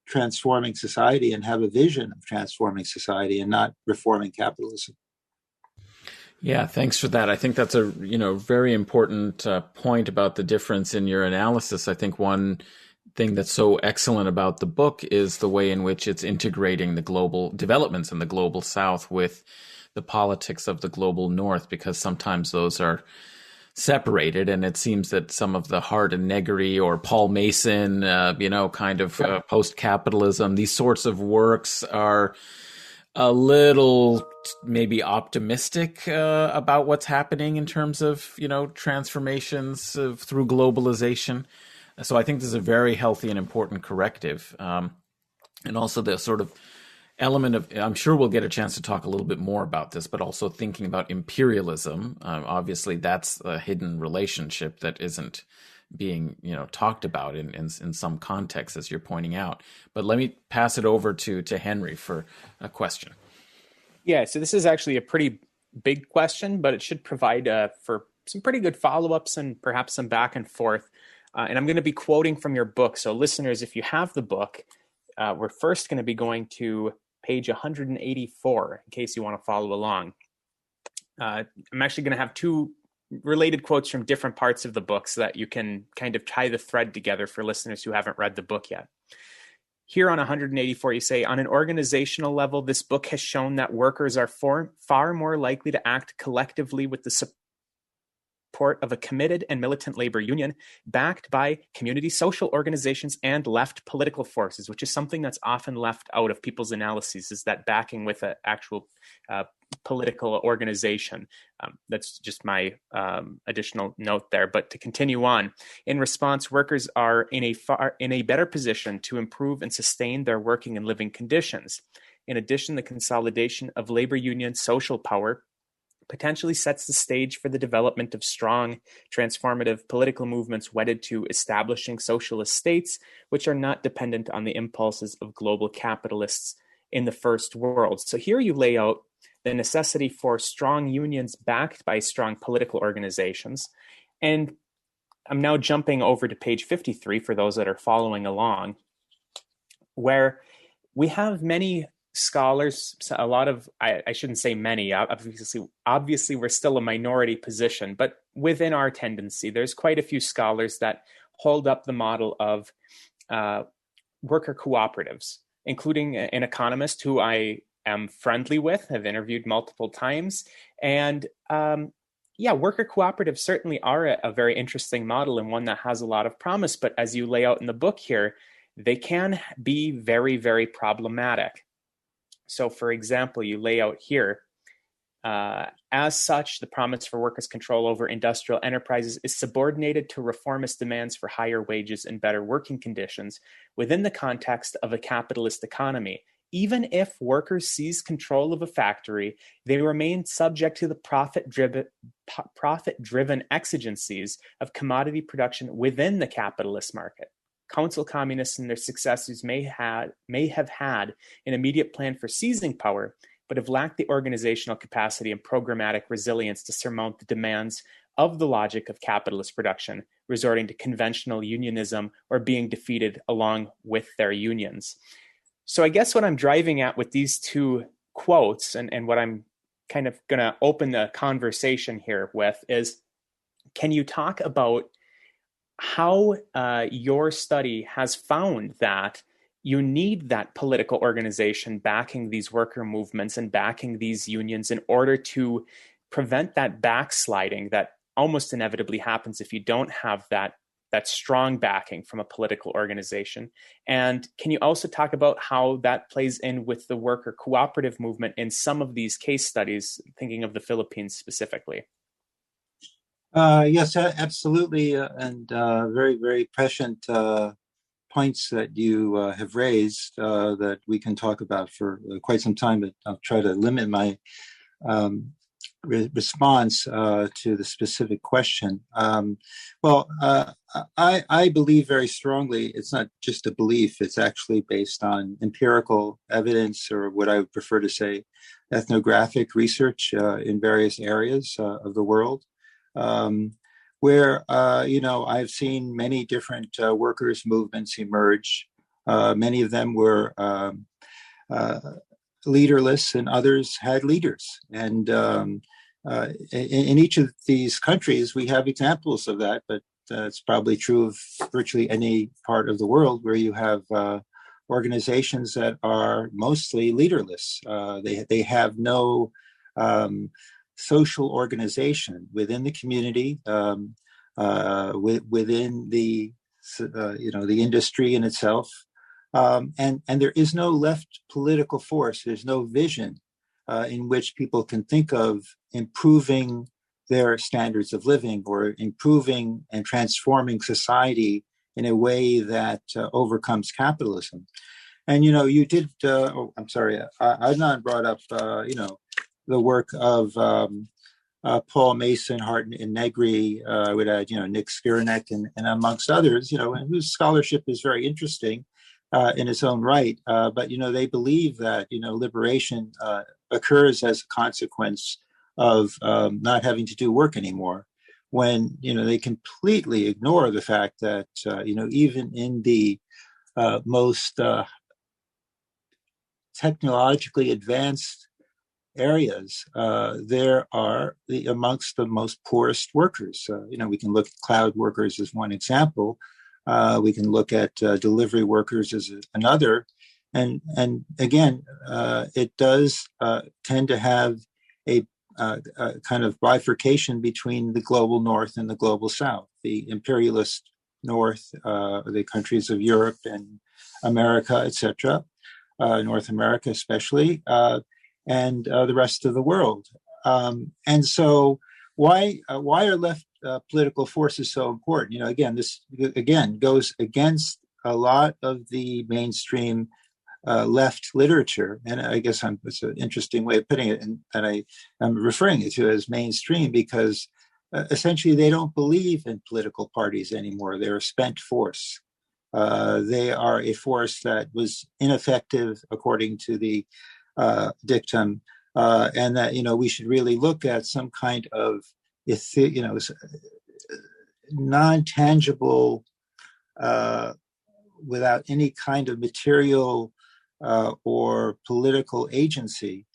transforming society and have a vision of transforming society and not reforming capitalism. Yeah, thanks for that. I think that's a very important point about the difference in your analysis. I think one thing that's so excellent about the book is the way in which it's integrating the global developments in the global South with the politics of the global North, because sometimes those are separated, and it seems that some of the Hart and Negri or Paul Mason, post-capitalism, these sorts of works are a little maybe optimistic about what's happening in terms of, transformations through globalization. So I think this is a very healthy and important corrective. And also the sort of element of, I'm sure we'll get a chance to talk a little bit more about this, but also thinking about imperialism. Obviously, that's a hidden relationship that isn't being, talked about in some contexts, as you're pointing out. But let me pass it over to Henry for a question. Yeah, so this is actually a pretty big question, but it should provide for some pretty good follow-ups and perhaps some back and forth. And I'm going to be quoting from your book. So listeners, if you have the book, we're first going to be going to page 184, in case you want to follow along. I'm actually going to have two related quotes from different parts of the book so that you can kind of tie the thread together for listeners who haven't read the book yet. Here on 184, you say, on an organizational level, this book has shown that workers are far more likely to act collectively with the support of a committed and militant labor union backed by community social organizations and left political forces, which is something that's often left out of people's analyses, is that backing with an actual political organization. That's just my additional note there. But to continue on, in response, workers are in a better position to improve and sustain their working and living conditions. In addition, the consolidation of labor union social power potentially sets the stage for the development of strong, transformative political movements wedded to establishing socialist states, which are not dependent on the impulses of global capitalists in the first world. So here you lay out the necessity for strong unions backed by strong political organizations. And I'm now jumping over to page 53 for those that are following along, where we have many scholars, a lot of, I shouldn't say many, obviously we're still a minority position, but within our tendency, there's quite a few scholars that hold up the model of worker cooperatives, including an economist who I am friendly with, have interviewed multiple times. And worker cooperatives certainly are a very interesting model and one that has a lot of promise. But as you lay out in the book here, they can be very, very problematic. So, for example, you lay out here, as such, the promise for workers' control over industrial enterprises is subordinated to reformist demands for higher wages and better working conditions within the context of a capitalist economy. Even if workers seize control of a factory, they remain subject to the profit-driven exigencies of commodity production within the capitalist market. Council communists and their successors may have had an immediate plan for seizing power, but have lacked the organizational capacity and programmatic resilience to surmount the demands of the logic of capitalist production, resorting to conventional unionism or being defeated along with their unions. So I guess what I'm driving at with these two quotes, and what I'm kind of going to open the conversation here with, is, can you talk about how your study has found that you need that political organization backing these worker movements and backing these unions in order to prevent that backsliding that almost inevitably happens if you don't have that strong backing from a political organization? And can you also talk about how that plays in with the worker cooperative movement in some of these case studies, thinking of the Philippines specifically? Yes, absolutely, and very, very prescient points that you have raised that we can talk about for quite some time, but I'll try to limit my response to the specific question. I believe very strongly, it's not just a belief, it's actually based on empirical evidence, or what I would prefer to say, ethnographic research in various areas of the world. Where I've seen many different workers' movements emerge. Many of them were leaderless, and others had leaders. And in each of these countries, we have examples of that, but it's probably true of virtually any part of the world where you have organizations that are mostly leaderless. They have no social organization within the community, within the the industry in itself, and there is no left political force. There's no vision in which people can think of improving their standards of living or improving and transforming society in a way that overcomes capitalism. And you did. Adnan brought up the work of Paul Mason, Hart, and Negri. I would add, Nick Skirnek, and amongst others, whose scholarship is very interesting in its own right. But they believe that liberation occurs as a consequence of not having to do work anymore. When they completely ignore the fact that even in the most technologically advanced areas, there are amongst the most poorest workers. We can look at cloud workers as one example. We can look at delivery workers as another. And again, it does tend to have a kind of bifurcation between the global North and the global South. The imperialist North, the countries of Europe and America, etc., North America especially, and the rest of the world. And so why are left political forces so important? This goes against a lot of the mainstream left literature. And I guess it's an interesting way of putting it, and I am referring it to as mainstream because essentially they don't believe in political parties anymore. They're a spent force. They are a force that was ineffective, according to the dictum, and that we should really look at some kind of non-tangible, without any kind of material or political agency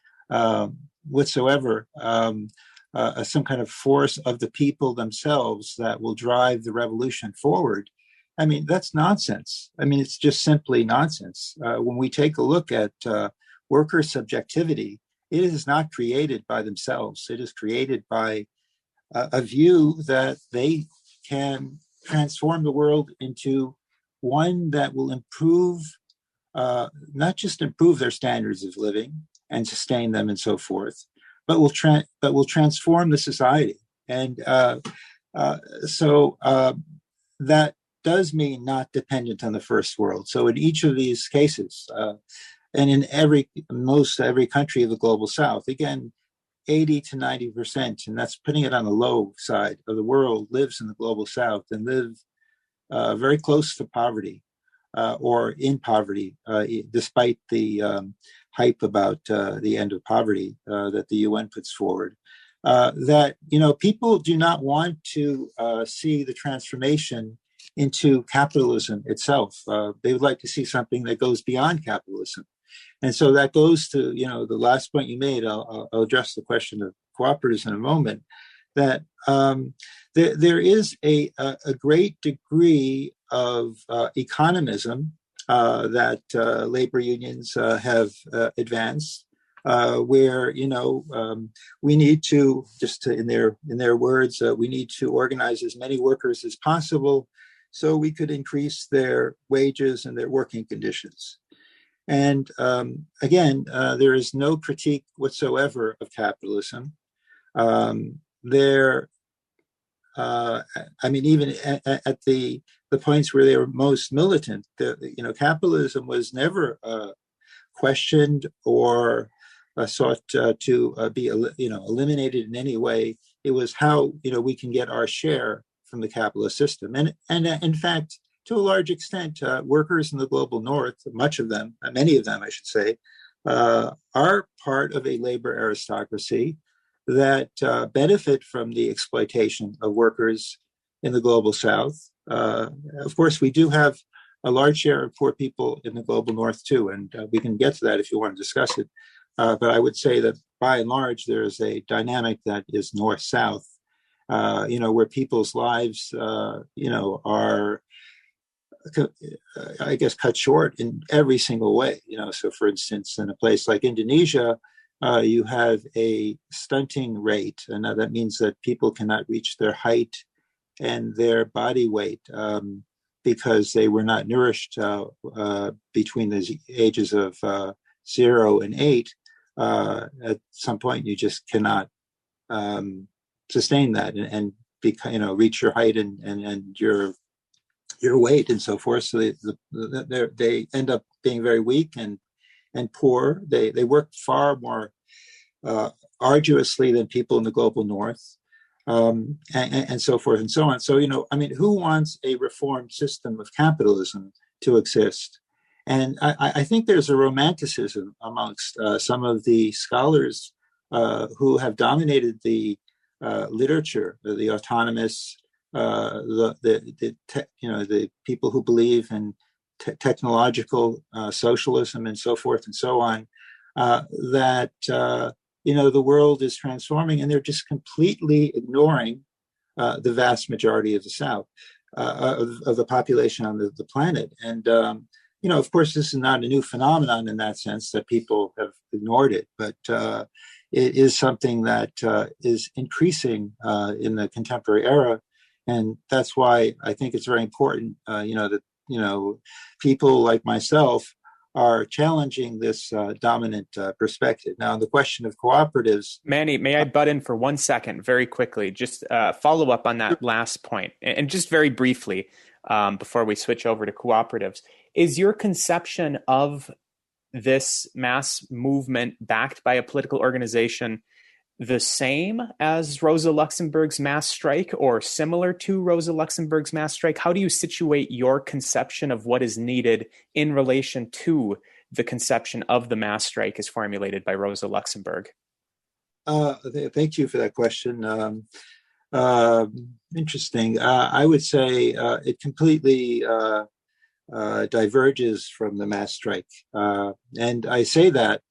whatsoever, some kind of force of the people themselves that will drive the revolution forward. I mean, that's nonsense. I mean, it's just simply nonsense. When we take a look at worker subjectivity, it is not created by themselves. It is created by a view that they can transform the world into one that will improve, not just improve their standards of living and sustain them and so forth, but will transform the society. And so that does mean not dependent on the first world. So in each of these cases, and in most every country of the global South, again, 80 to 90%, and that's putting it on the low side of the world, lives in the global South and live very close to poverty or in poverty, despite the hype about the end of poverty that the UN puts forward, that people do not want to see the transformation into capitalism itself. They would like to see something that goes beyond capitalism. And so that goes to the last point you made. I'll address the question of cooperatives in a moment. That there is a great degree of economism that labor unions have advanced, where we need to in their words, we need to organize as many workers as possible, so we could increase their wages and their working conditions. And again, there is no critique whatsoever of capitalism. Even at the points where they were most militant, capitalism was never questioned or sought to be eliminated in any way. It was how we can get our share from the capitalist system, and in fact, to a large extent, workers in the global north, many of them, I should say, are part of a labor aristocracy that benefit from the exploitation of workers in the global south. Of course, we do have a large share of poor people in the global north too, and we can get to that if you want to discuss it. But I would say that by and large, there is a dynamic that is north-south, where people's lives, are, I guess, cut short in every single way. So for instance, in a place like Indonesia, you have a stunting rate, and that means that people cannot reach their height and their body weight because they were not nourished between the ages of 0 and 8. At some point, you just cannot sustain that and reach your height and your weight and so forth. So they end up being very weak and poor. They work far more arduously than people in the global north, and so forth and so on. So, who wants a reformed system of capitalism to exist? And I think there's a romanticism amongst some of the scholars who have dominated the literature, the autonomous, the people who believe in technological socialism and so forth and so on, that the world is transforming, and they're just completely ignoring the vast majority of the South, of the population on the planet. And of course, this is not a new phenomenon in that sense that people have ignored it, but it is something that is increasing in the contemporary era. And that's why I think it's very important, that people like myself are challenging this dominant perspective. Now, on the question of cooperatives, Manny, may I butt in for 1 second, very quickly, just follow up on that last point, and just very briefly before we switch over to cooperatives. Is your conception of this mass movement backed by a political organization the same as Rosa Luxemburg's mass strike, or similar to Rosa Luxemburg's mass strike? How do you situate your conception of what is needed in relation to the conception of the mass strike as formulated by Rosa Luxemburg? Thank you for that question. Interesting. I would say it completely diverges from the mass strike. And I say that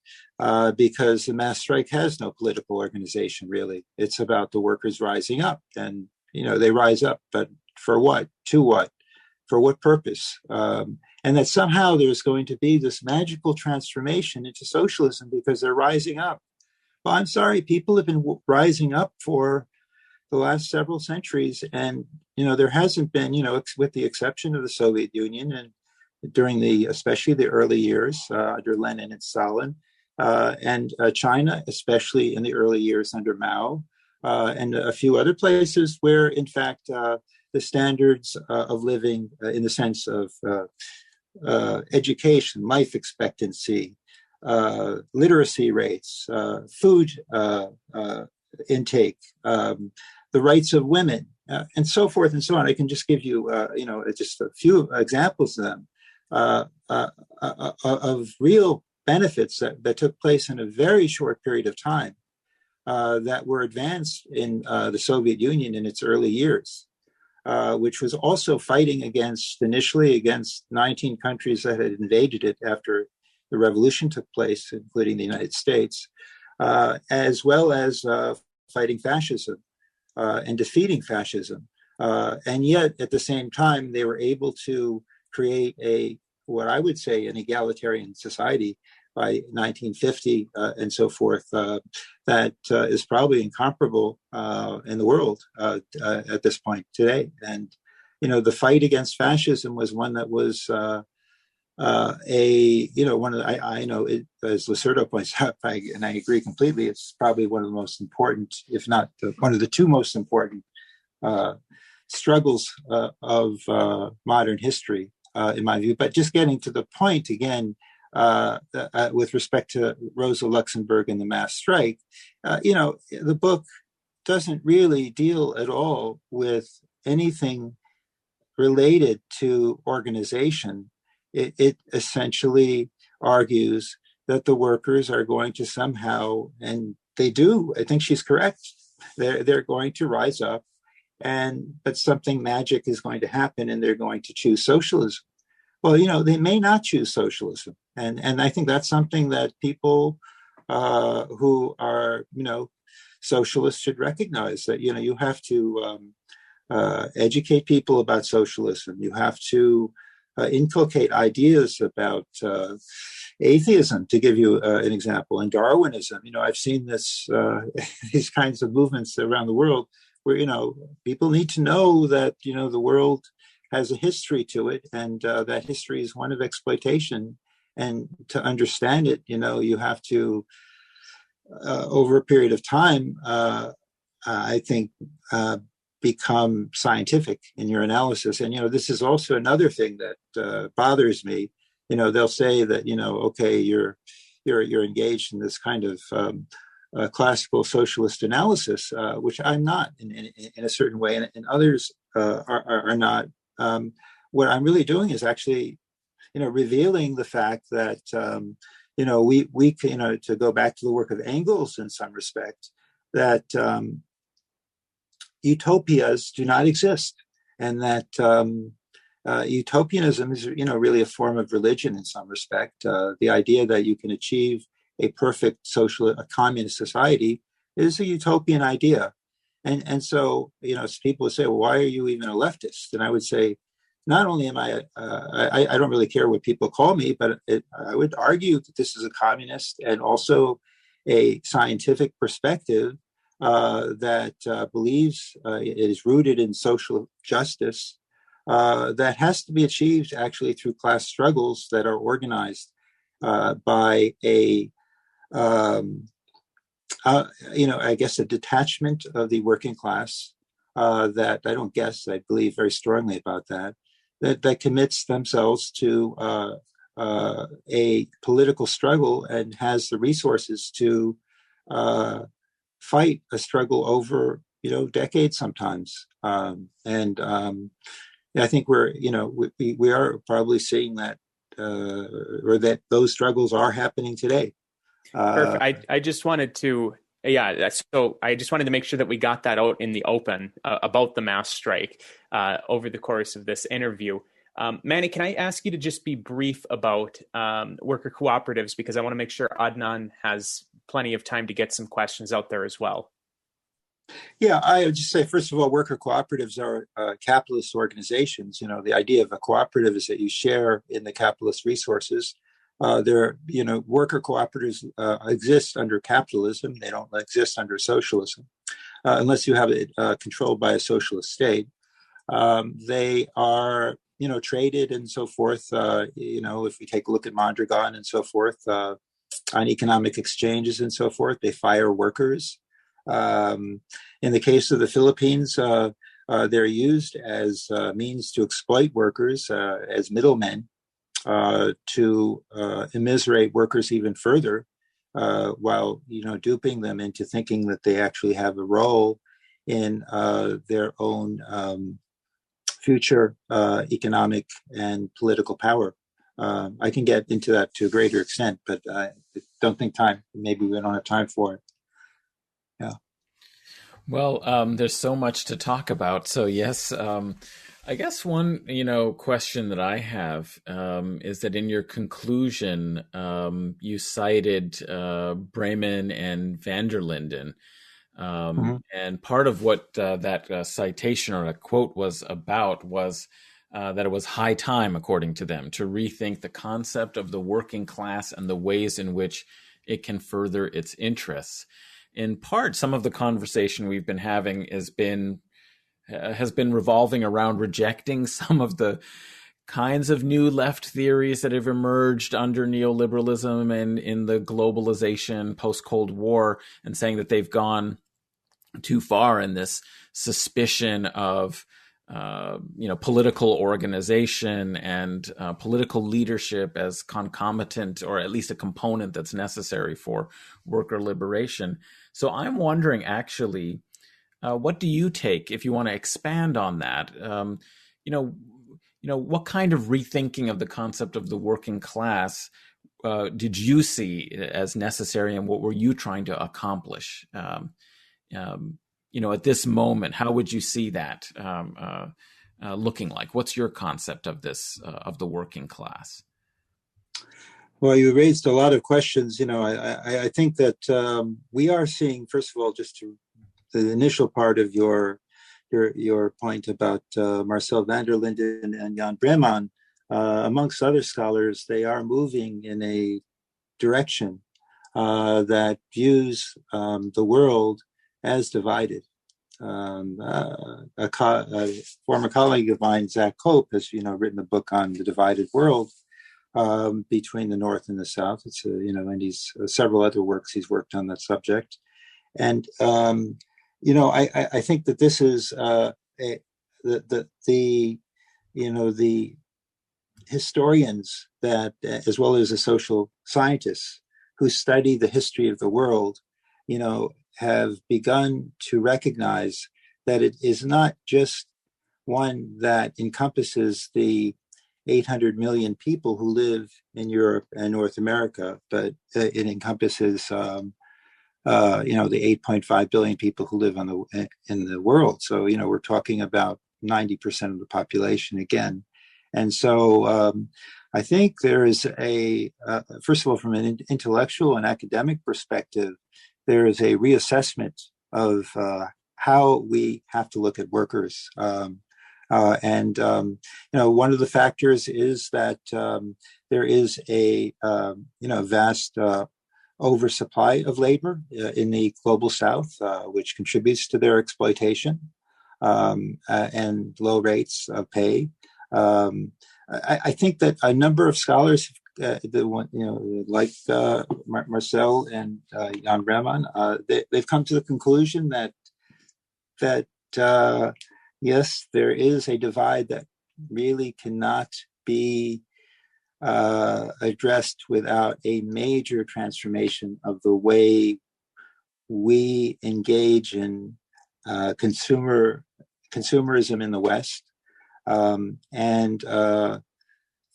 because the mass strike has no political organization, really. It's about the workers rising up, and they rise up, but for what? To what? For what purpose? And that somehow there's going to be this magical transformation into socialism because they're rising up. Well, I'm sorry, people have been rising up for the last several centuries, and there hasn't been, with the exception of the Soviet Union and during especially the early years under Lenin and Stalin. And China, especially in the early years under Mao, and a few other places where, in fact, the standards of living in the sense of education, life expectancy, literacy rates, food intake, the rights of women, and so forth and so on. I can just give you, just a few examples of them, of real benefits that took place in a very short period of time that were advanced in the Soviet Union in its early years, which was also fighting initially against 19 countries that had invaded it after the revolution took place, including the United States, as well as fighting fascism and defeating fascism. And yet, at the same time, they were able to create what I would say, an egalitarian society by 1950 and so forth, that is probably incomparable in the world at this point today. And, the fight against fascism was one that was I know it, as Lacerda points out, and I agree completely, it's probably one of the most important, if not one of the two most important struggles of modern history, in my view. But just getting to the point again, with respect to Rosa Luxemburg and the mass strike, the book doesn't really deal at all with anything related to organization. It essentially argues that the workers are going to somehow, and they do, I think she's correct, they're going to rise up, but something magic is going to happen and they're going to choose socialism. Well, they may not choose socialism. And I think that's something that people who are, socialists should recognize, that, you have to educate people about socialism. You have to inculcate ideas about atheism, to give you an example, and Darwinism. I've seen this these kinds of movements around the world where, people need to know that, the world has a history to it, and that history is one of exploitation. And to understand it, you have to, over a period of time, I think, become scientific in your analysis. And, this is also another thing that bothers me. They'll say that, okay, you're engaged in this kind of classical socialist analysis, which I'm not in a certain way, and others are not. What I'm really doing is actually, revealing the fact that, we can, to go back to the work of Engels in some respect, that utopias do not exist, and that utopianism is, really a form of religion in some respect. The idea that you can achieve a perfect a communist society is a utopian idea. And so, people would say, well, why are you even a leftist? And I would say, not only am I don't really care what people call me, but I would argue that this is a communist and also a scientific perspective that believes it is rooted in social justice, that has to be achieved actually through class struggles that are organized by I guess a detachment of the working class that I believe very strongly about that commits themselves to a political struggle and has the resources to fight a struggle over, decades sometimes. I think we are probably seeing that, or that those struggles are happening today. Perfect. I just wanted to, so I just wanted to make sure that we got that out in the open about the mass strike over the course of this interview. Manny, can I ask you to just be brief about worker cooperatives, because I want to make sure Adnan has plenty of time to get some questions out there as well. Yeah, I would just say, first of all, worker cooperatives are capitalist organizations. The idea of a cooperative is that you share in the capitalist resources. Worker cooperatives exist under capitalism. They don't exist under socialism, unless you have it controlled by a socialist state. They are, traded and so forth. If we take a look at Mondragon and so forth, on economic exchanges and so forth, they fire workers. In the case of the Philippines, they're used as means to exploit workers as middlemen, to immiserate workers even further, while duping them into thinking that they actually have a role in their own future economic and political power. I can get into that to a greater extent, but I don't think maybe we don't have time for it. Yeah. Well, there's so much to talk about. So yes, I guess one, question that I have is that in your conclusion, you cited Bremen and van der Linden. And part of what that citation or a quote was about was that it was high time, according to them, to rethink the concept of the working class and the ways in which it can further its interests. In part, some of the conversation we've been having has been revolving around rejecting some of the kinds of new left theories that have emerged under neoliberalism and in the globalization post-Cold War, and saying that they've gone too far in this suspicion of political organization and political leadership as concomitant, or at least a component that's necessary for worker liberation. So I'm wondering, actually, what do you take, if you want to expand on that? What kind of rethinking of the concept of the working class did you see as necessary, and what were you trying to accomplish? At this moment, how would you see that looking like? What's your concept of this, of the working class? Well, you raised a lot of questions. I think that we are seeing, first of all, just the initial part of your point about Marcel van der Linden and Jan Breman, amongst other scholars, they are moving in a direction that views the world as divided. A former colleague of mine, Zach Cope, has written a book on the divided world between the North and the South. It's and he's several other works he's worked on that subject, and I think that this is the historians that, as well as the social scientists who study the history of the world, have begun to recognize that it is not just one that encompasses the 800 million people who live in Europe and North America, but it encompasses the 8.5 billion people who live in the world. So we're talking about 90% of the population again. And so I think there is first of all, from an intellectual and academic perspective, there is a reassessment of how we have to look at workers. And one of the factors is that there is a vast oversupply of labor in the global South, which contributes to their exploitation and low rates of pay. I think that a number of scholars, like Marcel and Jan Breman, they've come to the conclusion that yes, there is a divide that really cannot be addressed without a major transformation of the way we engage in consumerism in the West, and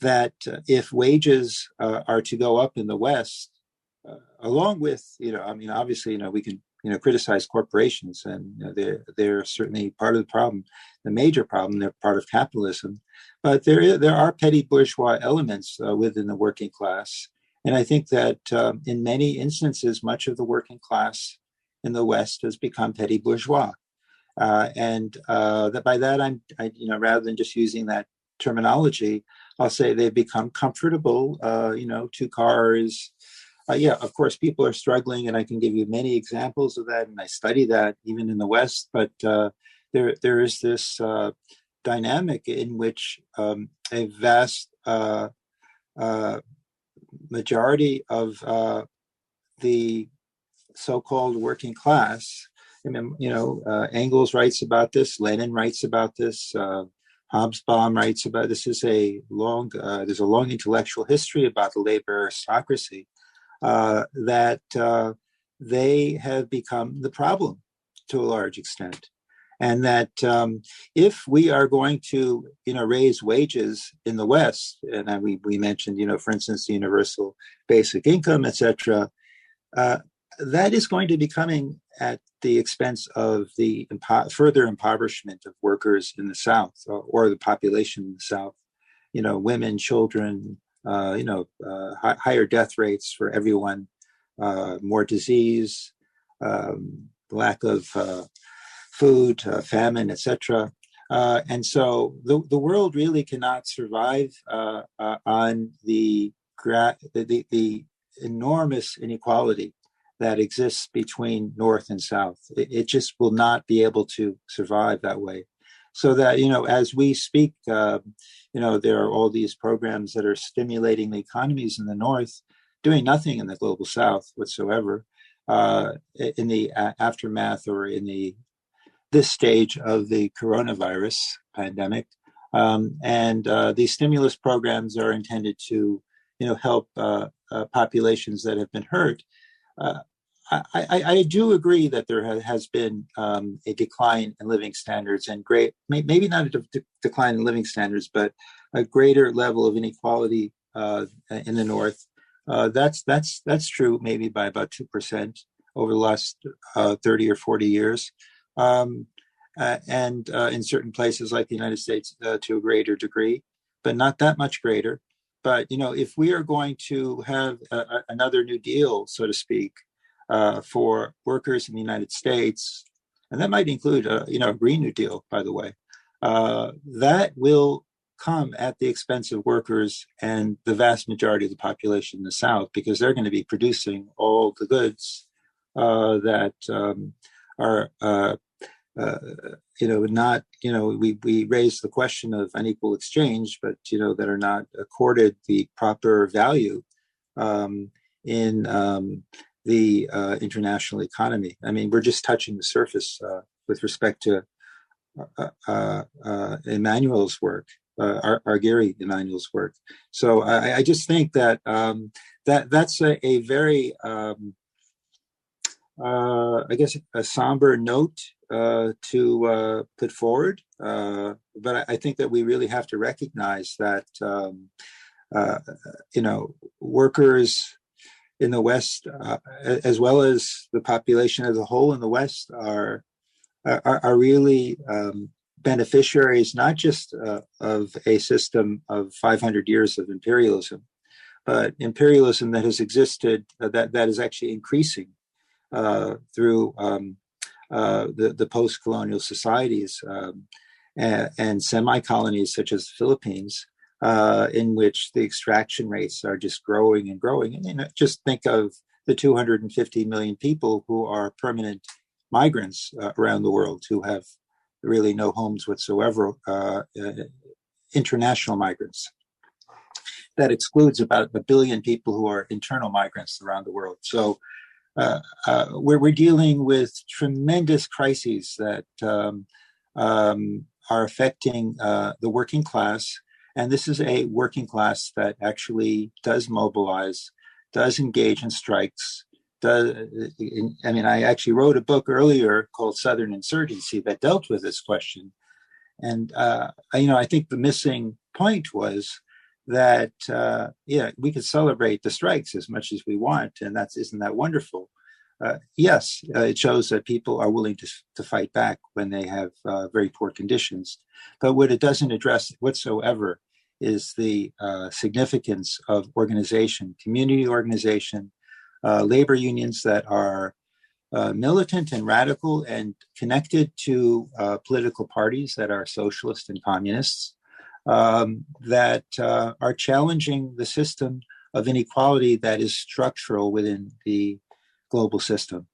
that if wages are to go up in the West, along with, obviously, we can, criticize corporations, and they're certainly part of the problem, the major problem. They're part of capitalism, but there are petty bourgeois elements within the working class, and I think that in many instances, much of the working class in the West has become petty bourgeois, and that by that I'm rather than just using that terminology, I'll say they've become comfortable. 2 cars. Of course, people are struggling, and I can give you many examples of that, and I study that even in the West. But there is this dynamic in which a vast majority of the so-called working class, Engels writes about this, Lenin writes about this, Hobsbawm writes about this. There's a long intellectual history about the labor aristocracy, that they have become the problem to a large extent. and that if we are going to, raise wages in the West, and we mentioned, for instance, the universal basic income, etc., that is going to be coming at the expense of the further impoverishment of workers in the South, or the population in the South. Women, children, higher death rates for everyone, more disease, lack of food, famine, etc. And so the world really cannot survive on the enormous inequality that exists between North and South. It just will not be able to survive that way. So that, as we speak, there are all these programs that are stimulating the economies in the North, doing nothing in the global South whatsoever, in the aftermath or in this stage of the coronavirus pandemic. And these stimulus programs are intended to, help populations that have been hurt. I do agree that there has been a decline in living standards, and maybe not a decline in living standards, but a greater level of inequality in the North. That's true, maybe by about 2% over the last 30 or 40 years, and in certain places like the United States to a greater degree, but not that much greater. But if we are going to have another New Deal, so to speak, for workers in the United States, and that might include a Green New Deal, by the way, that will come at the expense of workers and the vast majority of the population in the South, because they're going to be producing all the goods that are not, we raise the question of unequal exchange, but that are not accorded the proper value in the international economy. I mean, we're just touching the surface with respect to Immanuel's work, our Gary Immanuel's work. So I just think that that's a very, I guess, a somber note to put forward. But I think that we really have to recognize that, workers in the West, as well as the population as a whole in the West, are really beneficiaries, not just of a system of 500 years of imperialism, but imperialism that has existed, that is actually increasing through the post-colonial societies and semi-colonies such as the Philippines, in which the extraction rates are just growing and growing. And just think of the 250 million people who are permanent migrants around the world, who have really no homes whatsoever, international migrants. That excludes about 1 billion people who are internal migrants around the world. So we're dealing with tremendous crises that are affecting the working class. And this is a working class that actually does mobilize, does engage in strikes. I actually wrote a book earlier called Southern Insurgency that dealt with this question. And, I think the missing point was that, we could celebrate the strikes as much as we want. And isn't that wonderful? Yes, it shows that people are willing to fight back when they have very poor conditions. But what it doesn't address whatsoever is the significance of organization, community organization, labor unions that are militant and radical and connected to political parties that are socialist and communists, that are challenging the system of inequality that is structural within the global system.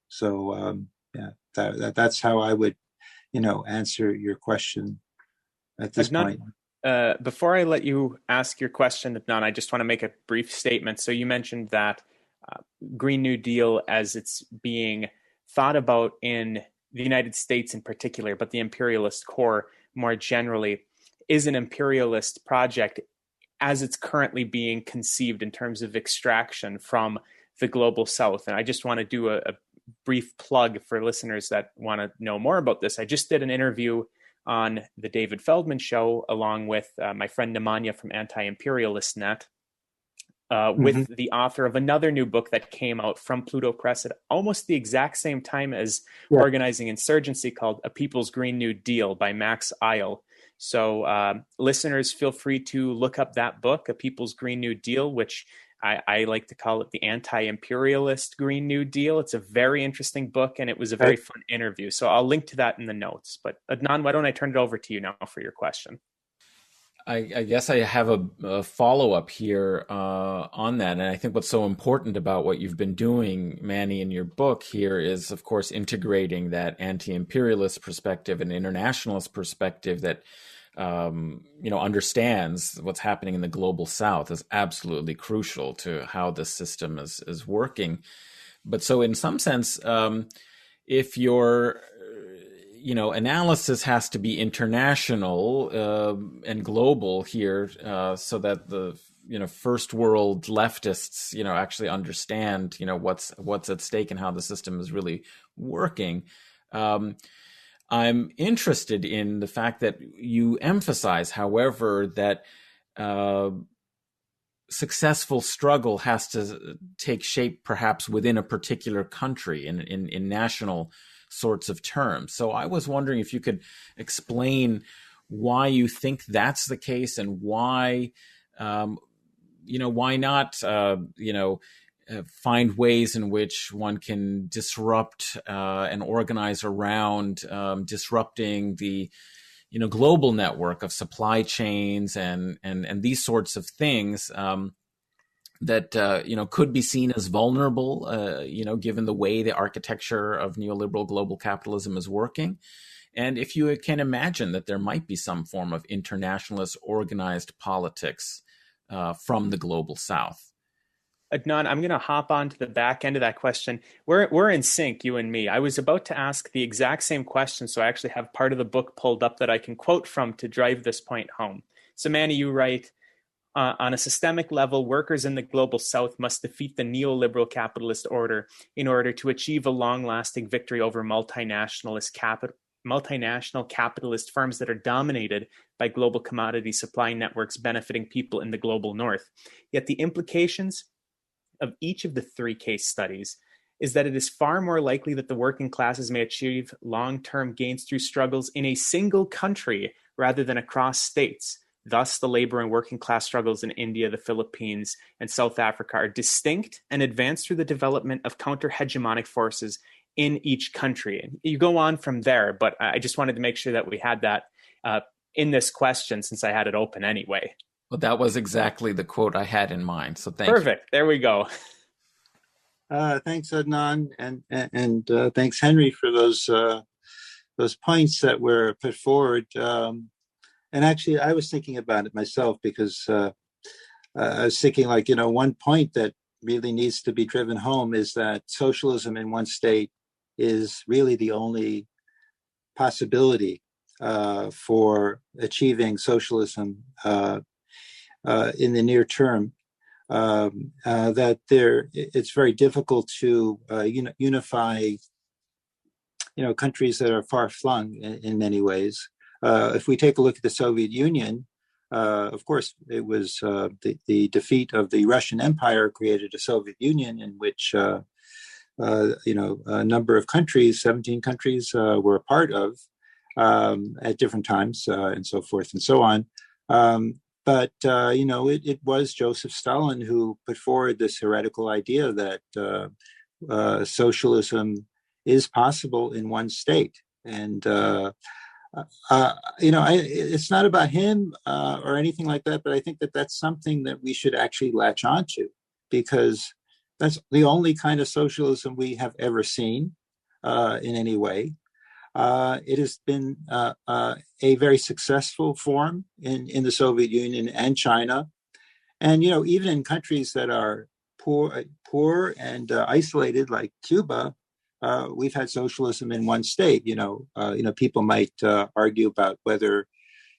So that's how I would, answer your question at this point. Before I let you ask your question, Adnan, I just want to make a brief statement. So you mentioned that Green New Deal, as it's being thought about in the United States in particular, but the imperialist core more generally, is an imperialist project as it's currently being conceived in terms of extraction from the global South. And I just want to do a brief plug for listeners that want to know more about this. I just did an interview on the David Feldman show, along with my friend Nemanja from AntiImperialist Net, with the author of another new book that came out from Pluto Press at almost the exact same time as Organizing Insurgency, called A People's Green New Deal by Max Eil. So listeners, feel free to look up that book, A People's Green New Deal, which I like to call it the Anti-Imperialist Green New Deal. It's a very interesting book, and it was a very fun interview. So I'll link to that in the notes. But Adnan, why don't I turn it over to you now for your question? I guess I have a follow-up here on that. And I think what's so important about what you've been doing, Manny, in your book here is, of course, integrating that anti-imperialist perspective and internationalist perspective that understands what's happening in the global South is absolutely crucial to how this system is working. But so in some sense, if your analysis has to be international and global here, so that the first world leftists actually understand what's at stake and how the system is really working. I'm interested in the fact that you emphasize, however, that successful struggle has to take shape perhaps within a particular country in national sorts of terms. So I was wondering if you could explain why you think that's the case, and why not find ways in which one can disrupt and organize around disrupting the global network of supply chains and these sorts of things that could be seen as vulnerable, given the way the architecture of neoliberal global capitalism is working. And if you can imagine that there might be some form of internationalist organized politics from the global South. Adnan, I'm going to hop on to the back end of that question. We're in sync, you and me. I was about to ask the exact same question, so I actually have part of the book pulled up that I can quote from to drive this point home. So, Manny, you write, on a systemic level, workers in the global South must defeat the neoliberal capitalist order in order to achieve a long-lasting victory over multinational capitalist firms that are dominated by global commodity supply networks benefiting people in the global North. Yet the implications of each of the three case studies is that it is far more likely that the working classes may achieve long-term gains through struggles in a single country rather than across states. Thus, the labor and working class struggles in India, the Philippines, and South Africa are distinct and advance through the development of counter-hegemonic forces in each country. And you go on from there, but I just wanted to make sure that we had that in this question, since I had it open anyway. Well, that was exactly the quote I had in mind. So thank you. Perfect. There we go. Thanks, Adnan, and thanks, Henry, for those points that were put forward. And actually, I was thinking about it myself, because I was thinking, one point that really needs to be driven home is that socialism in one state is really the only possibility for achieving socialism in the near term. That it's very difficult to unify, countries that are far flung in many ways. If we take a look at the Soviet Union, of course, it was the defeat of the Russian Empire created a Soviet Union in which a number of countries, 17 countries, were a part of at different times, and so forth and so on. But it was Joseph Stalin who put forward this heretical idea that socialism is possible in one state, and it's not about him or anything like that, but I think that that's something that we should actually latch onto, because that's the only kind of socialism we have ever seen in any way. It has been a very successful form in the Soviet Union and China, and even in countries that are poor and isolated, like Cuba. We've had socialism in one state. People might argue about whether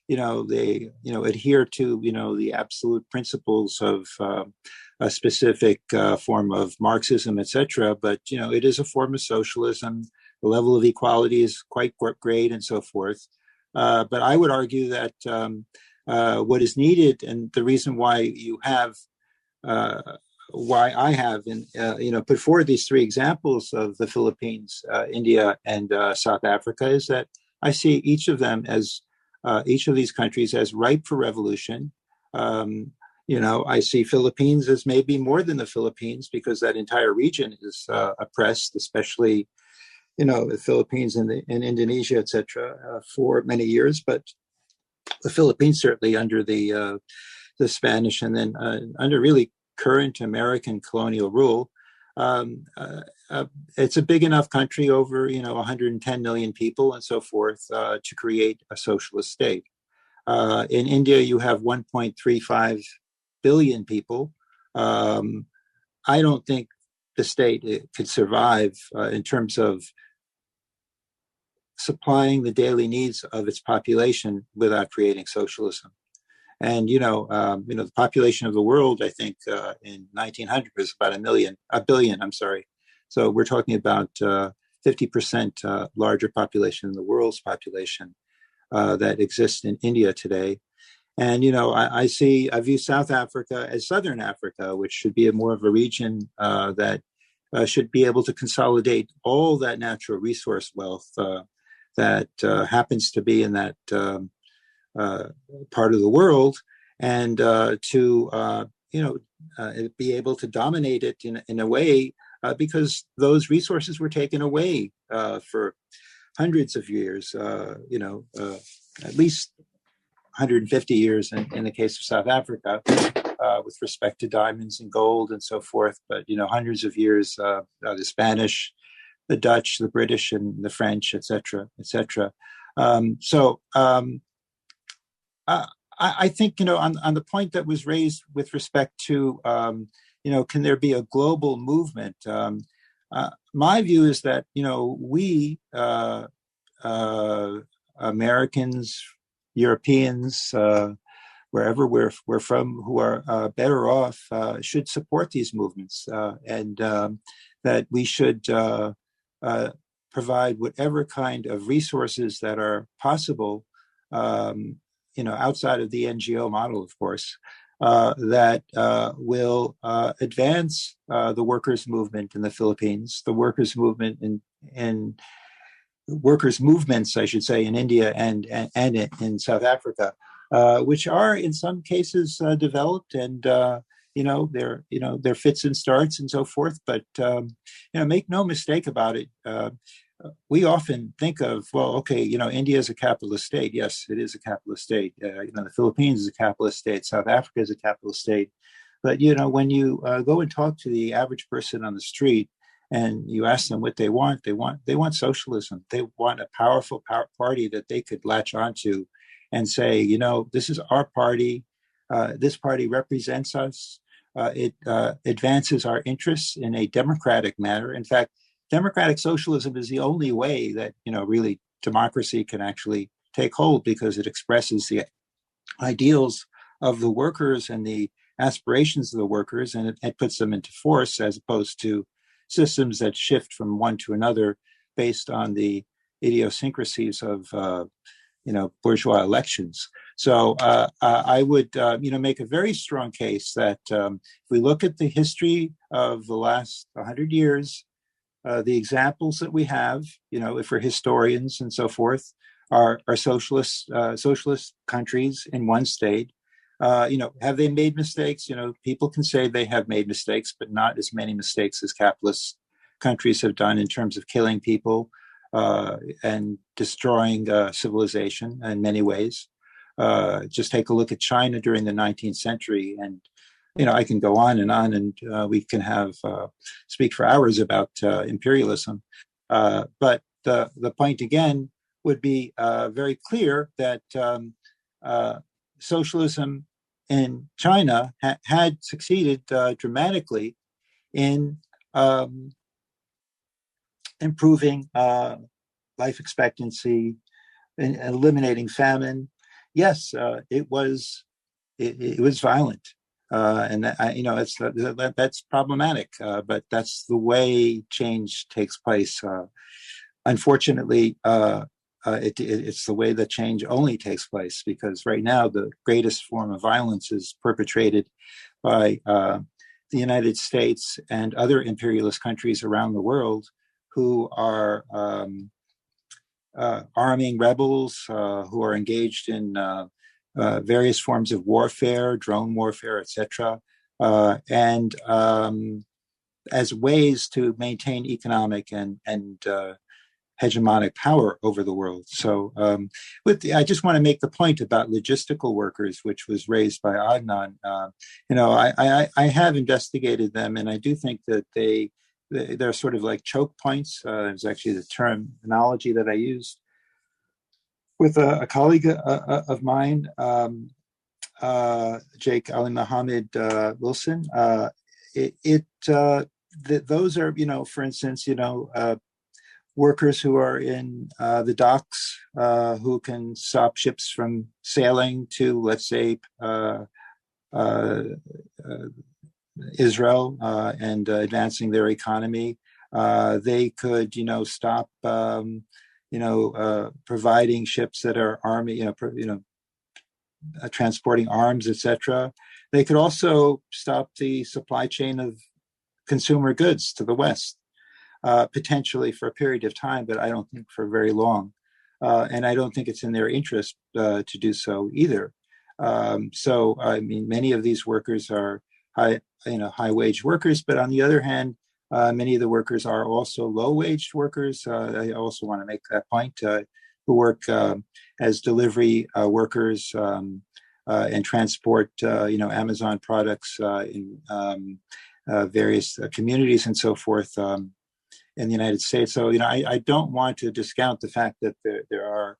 they adhere to the absolute principles of a specific form of Marxism, etc. But it is a form of socialism. The level of equality is quite great, and so forth. But I would argue that what is needed, and the reason why I have put forward these three examples of the Philippines, India, and South Africa, is that I see each of these countries as ripe for revolution. I see Philippines as maybe more than the Philippines, because that entire region is oppressed, especially the Philippines and Indonesia, etc., for many years. But the Philippines, certainly under the Spanish, and then under really current American colonial rule, it's a big enough country, over 110 million people and so forth, to create a socialist state. In India, you have 1.35 billion people. I don't think the state could survive in terms of supplying the daily needs of its population without creating socialism. And the population of the world, I think, in 1900 was about a billion. I'm sorry. So we're talking about 50% larger population than the world's population that exists in India today. And I view South Africa as Southern Africa, which should be more of a region that should be able to consolidate all that natural resource wealth that happens to be in that part of the world, and to be able to dominate it in a way, because those resources were taken away for hundreds of years, at least 150 years in the case of South Africa, with respect to diamonds and gold and so forth. But hundreds of years, the Spanish, the Dutch, the British, and the French, etc., etc. I think, on the point that was raised with respect to, can there be a global movement? My view is that, we, Americans, Europeans, wherever we're from, who are better off, should support these movements, and that we should provide whatever kind of resources that are possible, outside of the NGO model, of course, that will advance the workers' movement in the Philippines, the workers' movement in workers' movements, I should say, in India and in South Africa, which are in some cases developed, and there fits and starts and so forth. But make no mistake about it. We often think of, India is a capitalist state. Yes, it is a capitalist state. The Philippines is a capitalist state. South Africa is a capitalist state. But when you go and talk to the average person on the street, and you ask them what they want socialism. They want a powerful party that they could latch onto and say, this is our party. This party represents us. It advances our interests in a democratic manner. In fact, democratic socialism is the only way that, really democracy can actually take hold, because it expresses the ideals of the workers and the aspirations of the workers, and it puts them into force, as opposed to systems that shift from one to another based on the idiosyncrasies of, bourgeois elections. So I would, make a very strong case that if we look at the history of the last 100 years, the examples that we have, if we're historians and so forth, are socialist countries in one state. Have they made mistakes? People can say they have made mistakes, but not as many mistakes as capitalist countries have done in terms of killing people and destroying civilization in many ways. Just take a look at China during the 19th century, and I can go on, and we can have speak for hours about imperialism. But the point again would be very clear that socialism in China had succeeded dramatically in improving life expectancy, in eliminating famine, yes, it was violent, and that's problematic. But that's the way change takes place. Unfortunately, it's the way that change only takes place, because right now the greatest form of violence is perpetrated by the United States and other imperialist countries around the world, who are arming rebels, who are engaged in various forms of warfare, drone warfare, etc., and as ways to maintain economic and hegemonic power over the world. So I just want to make the point about logistical workers, which was raised by Adnan. I have investigated them, and I do think that they're sort of like choke points. It's actually the terminology that I used with a colleague of mine, Jake Ali Mohammed Wilson. Those are, for instance, workers who are in the docks, who can stop ships from sailing to, let's say, Israel, and advancing their economy. They could, stop, providing ships that are army, transporting arms, etc. They could also stop the supply chain of consumer goods to the West. Potentially for a period of time, but I don't think for very long. And I don't think it's in their interest to do so either. So, I mean, many of these workers are high-wage workers, but on the other hand, many of the workers are also low-wage workers. I also want to make that point, who work as delivery workers and transport, Amazon products in various communities and so forth. In the United States. So, I don't want to discount the fact that there are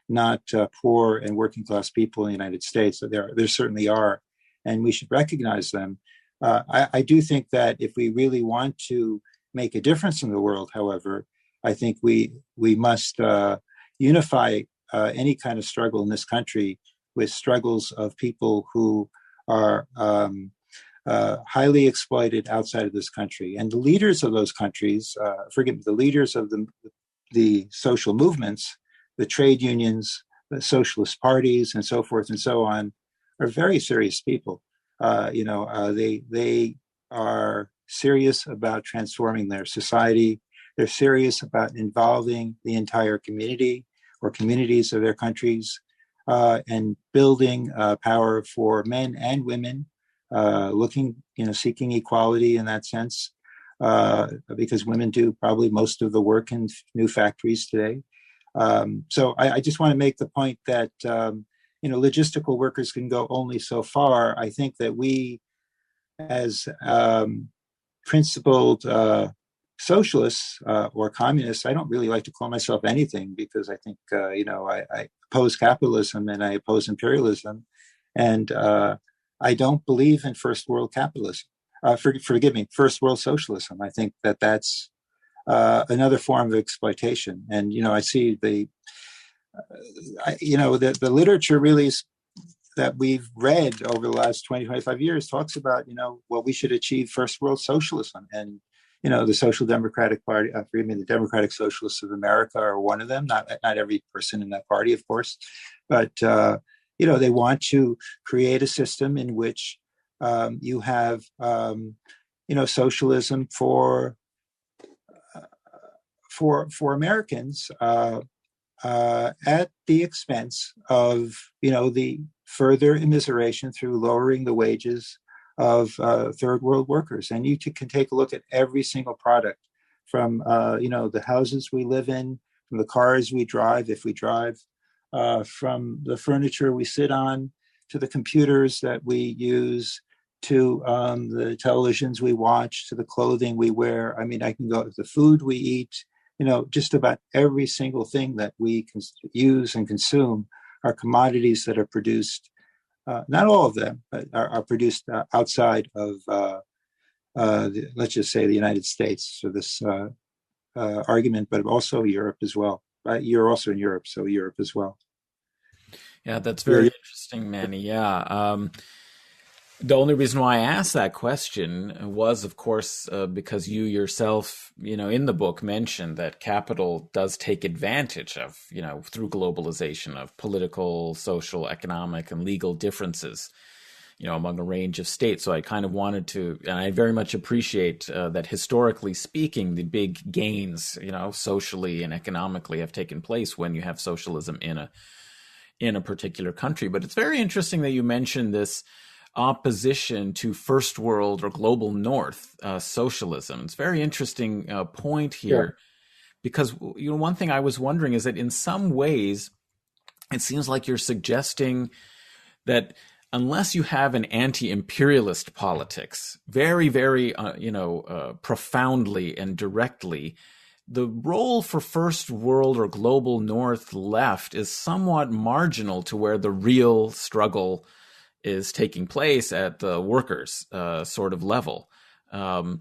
not poor and working class people in the United States. So there certainly are, and we should recognize them. I do think that if we really want to make a difference in the world, however, I think we must unify any kind of struggle in this country with struggles of people who are highly exploited outside of this country. And the leaders of those countries, the leaders of the social movements, the trade unions, the socialist parties, and so forth and so on, are very serious people. They are serious about transforming their society. They're serious about involving the entire community or communities of their countries, and building power for men and women, seeking equality in that sense, because women do probably most of the work in new factories today. So I just want to make the point that, logistical workers can go only so far. I think that we, as principled socialists or communists, I don't really like to call myself anything, because I think, I oppose capitalism and I oppose imperialism. And I don't believe in first world capitalism. Forgive me, first world socialism. I think that that's another form of exploitation. And I see the literature really that we've read over the last 20, 25 years talks about we should achieve first world socialism. And the Social Democratic Party, the Democratic Socialists of America are one of them. Not every person in that party, of course, but they want to create a system in which you have, socialism for Americans at the expense of, the further immiseration through lowering the wages of third world workers. And you can take a look at every single product from, the houses we live in, from the cars we drive, if we drive, from the furniture we sit on, to the computers that we use, to the televisions we watch, to the clothing we wear. I mean, I can go to the food we eat, just about every single thing that we can use and consume are commodities that are produced, not all of them, but are produced outside of, let's just say, the United States for this argument, but also Europe as well. You're also in Europe, so Europe as well. Yeah, that's very interesting, Manny. Yeah. The only reason why I asked that question was, of course, because you yourself, in the book mentioned that capital does take advantage of, through globalization of political, social, economic, and legal differences, among a range of states. So I kind of wanted to, and I very much appreciate that historically speaking, the big gains, socially and economically have taken place when you have socialism in a particular country. But it's very interesting that you mentioned this opposition to first world or global north socialism. It's a very interesting point here, because one thing I was wondering is that in some ways it seems like you're suggesting that unless you have an anti-imperialist politics very, very profoundly and directly, the role for first world or global north left is somewhat marginal to where the real struggle is taking place at the workers sort of level. And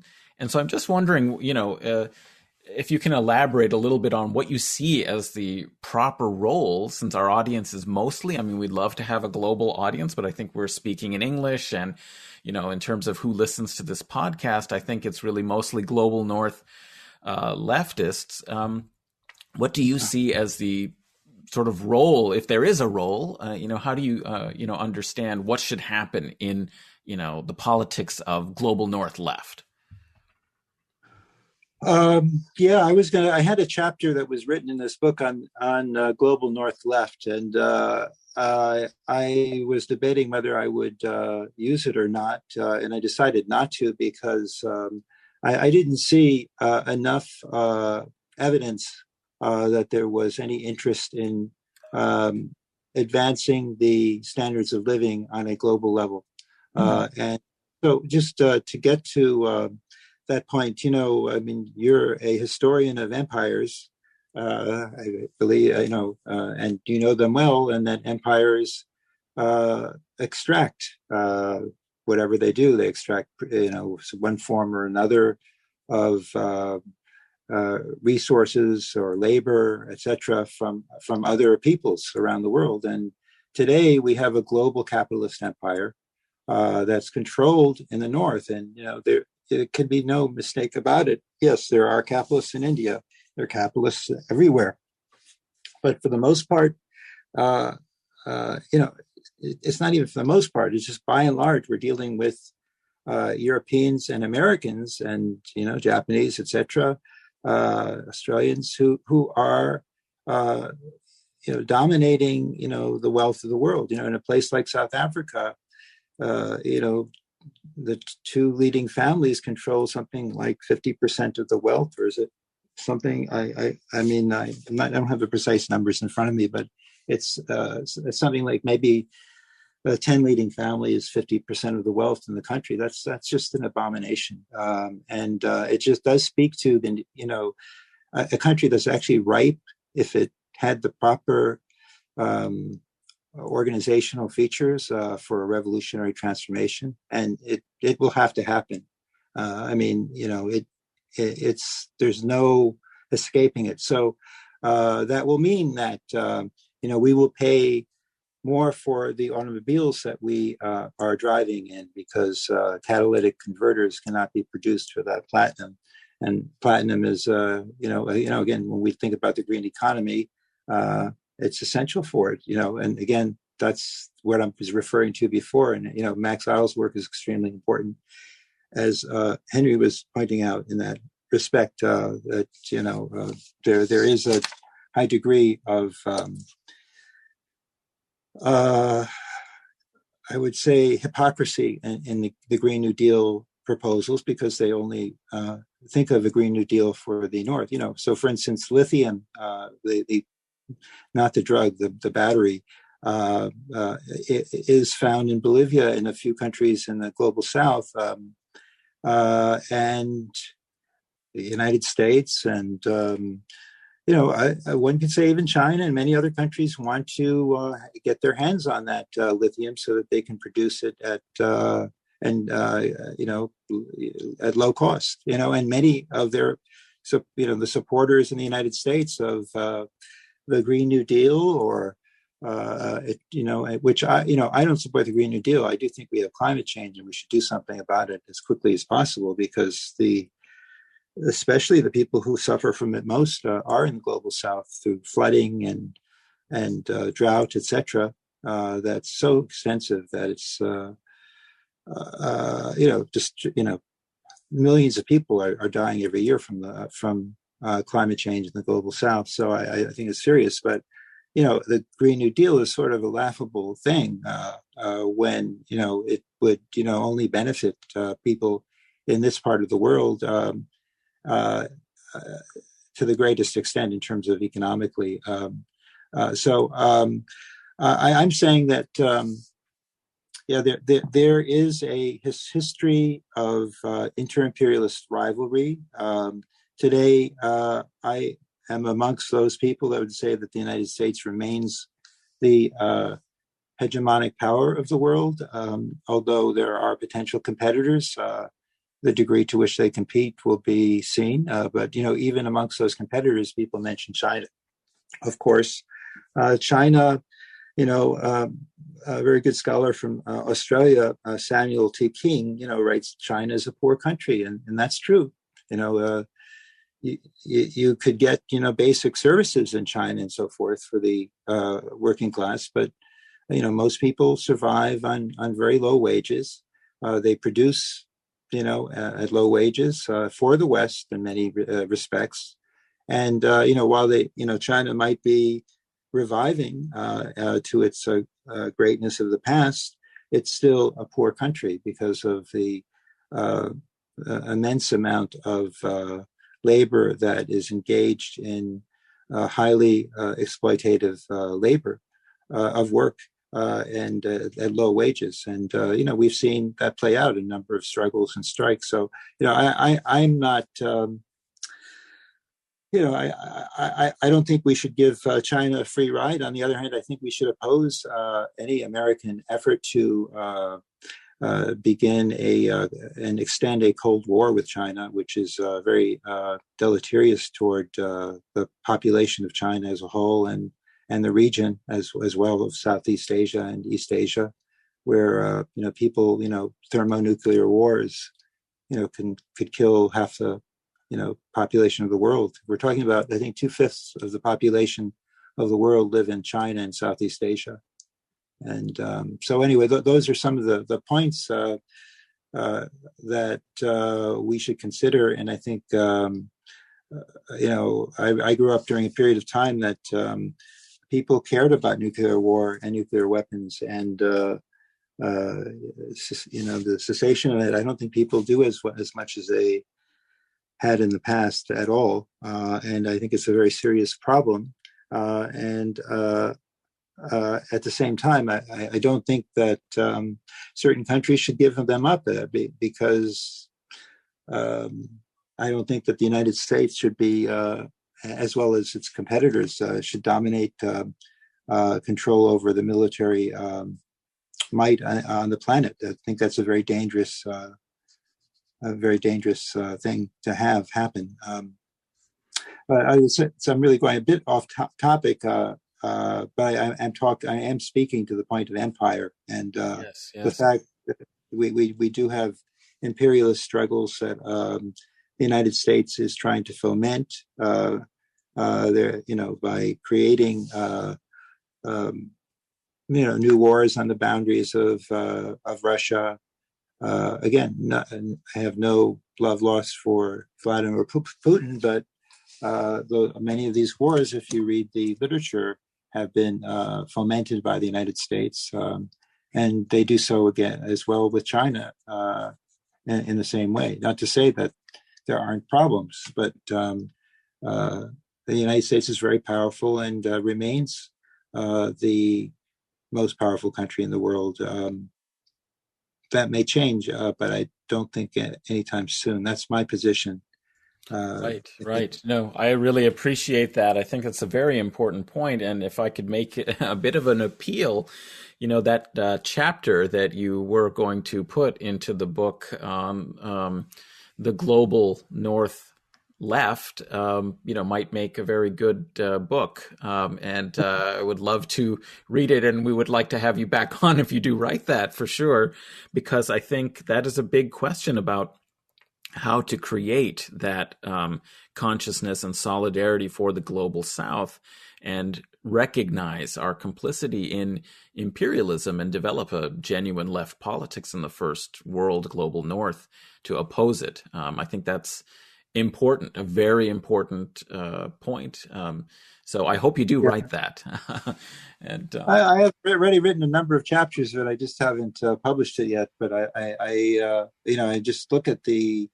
so I'm just wondering, if you can elaborate a little bit on what you see as the proper role, since our audience is mostly, we'd love to have a global audience, but I think we're speaking in English. And, in terms of who listens to this podcast, I think it's really mostly global north leftists. What do you see as the sort of role, if there is a role, how do you, understand what should happen in, the politics of global north left? I had a chapter that was written in this book on global north left, and I was debating whether I would use it or not, and I decided not to because I didn't see enough evidence that there was any interest in advancing the standards of living on a global level. And so just to get to that point, you're a historian of empires, I believe, and you know them well, and that empires extract whatever they do. They extract, one form or another of resources or labor, etc., from other peoples around the world. And today we have a global capitalist empire that's controlled in the north, and there can be no mistake about it. Yes, there are capitalists in India. There are capitalists everywhere, but for the most part, it's not even for the most part. It's just by and large we're dealing with Europeans and Americans, and Japanese, etc., Australians who are dominating the wealth of the world. In a place like South Africa, the two leading families control something like 50% of the wealth, or is it something? I don't have the precise numbers in front of me, but it's something like maybe 10 leading families, 50% of the wealth in the country. That's just an abomination, and it just does speak to a country that's actually ripe if it had the proper organizational features for a revolutionary transformation, and it will have to happen. There's no escaping it. So that will mean that we will pay more for the automobiles that we are driving in, because catalytic converters cannot be produced without platinum, and platinum is again, when we think about the green economy, it's essential for it, and again, that's what I was referring to before. And, Max Eil's work is extremely important, as Henry was pointing out in that respect, that, there is a high degree of, I would say, hypocrisy in the Green New Deal proposals, because they only think of a Green New Deal for the North. So for instance, lithium, not the drug, the battery, it is found in Bolivia and a few countries in the global South, and the United States, and one could say even China and many other countries want to get their hands on that lithium so that they can produce it at low cost. And many of their, the supporters in the United States of the Green New Deal, or which I don't support the Green New Deal. I do think we have climate change and we should do something about it as quickly as possible, because especially the people who suffer from it most are in the global south through flooding and drought, etc. That's so extensive that it's millions of people are dying every year from climate change in the global south. So I think it's serious. But the Green New Deal is sort of a laughable thing when it would only benefit people in this part of the world to the greatest extent in terms of economically. I'm saying that there is a history of inter-imperialist rivalry. Today, I am amongst those people that would say that the United States remains the hegemonic power of the world, although there are potential competitors. The degree to which they compete will be seen. But even amongst those competitors, people mention China. Of course, China. A very good scholar from Australia, Samuel T. King, writes China is a poor country, and that's true. You could get basic services in China and so forth for the working class, but most people survive on very low wages. They produce at low wages for the West in many respects, and while China might be reviving to its greatness of the past, it's still a poor country because of the immense amount of labor that is engaged in highly exploitative labor of work and at low wages. And, we've seen that play out in a number of struggles and strikes. So, I'm not... I don't think we should give China a free ride. On the other hand, I think we should oppose any American effort to begin and extend a Cold War with China, which is very deleterious toward the population of China as a whole and the region as well of Southeast Asia and East Asia, where people thermonuclear wars could kill half the population of the world. We're talking about, I think, 2/5 of the population of the world live in China and Southeast Asia. And so anyway, those are some of the points that we should consider. And I think, I grew up during a period of time that people cared about nuclear war and nuclear weapons, and the cessation of it. I don't think people do as much as they had in the past at all, and I think it's a very serious problem. And at the same time, I don't think that certain countries should give them up because I don't think that the United States should be, as well as its competitors, should dominate control over the military might on the planet. I think that's a very dangerous thing to have happen. So I'm really going a bit off topic, but I am speaking to the point of empire and yes. The fact that we do have imperialist struggles that the United States is trying to foment. By creating new wars on the boundaries of Russia. Again, I have no love lost for Vladimir Putin, but many of these wars, if you read the literature, have been fomented by the United States, and they do so again as well with China in the same way. Not to say that there aren't problems, but the United States is very powerful and remains the most powerful country in the world. That may change, but I don't think anytime soon. That's my position. Right. No, I really appreciate that. I think it's a very important point. And if I could make a bit of an appeal, that chapter that you were going to put into the book on the global North left, might make a very good book. And I would love to read it, and we would like to have you back on if you do write that, for sure, because I think that is a big question about how to create that consciousness and solidarity for the global South and recognize our complicity in imperialism and develop a genuine left politics in the first world global North to oppose it. I think that's important, a very important point. So I hope you do write that. And I have already written a number of chapters, but I just haven't published it yet. But I just look at the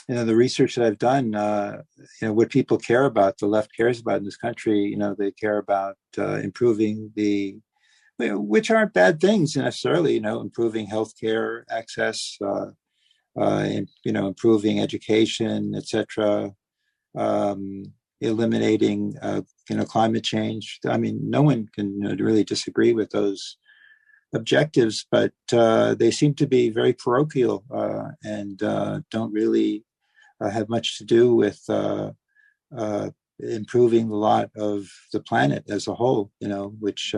the research that I've done. What people care about, the left cares about in this country. They care about improving which aren't bad things necessarily. Improving healthcare access, and, improving education, etc. Eliminating, climate change. I mean, no one can really disagree with those objectives, but they seem to be very parochial and don't really have much to do with improving the lot of the planet as a whole, which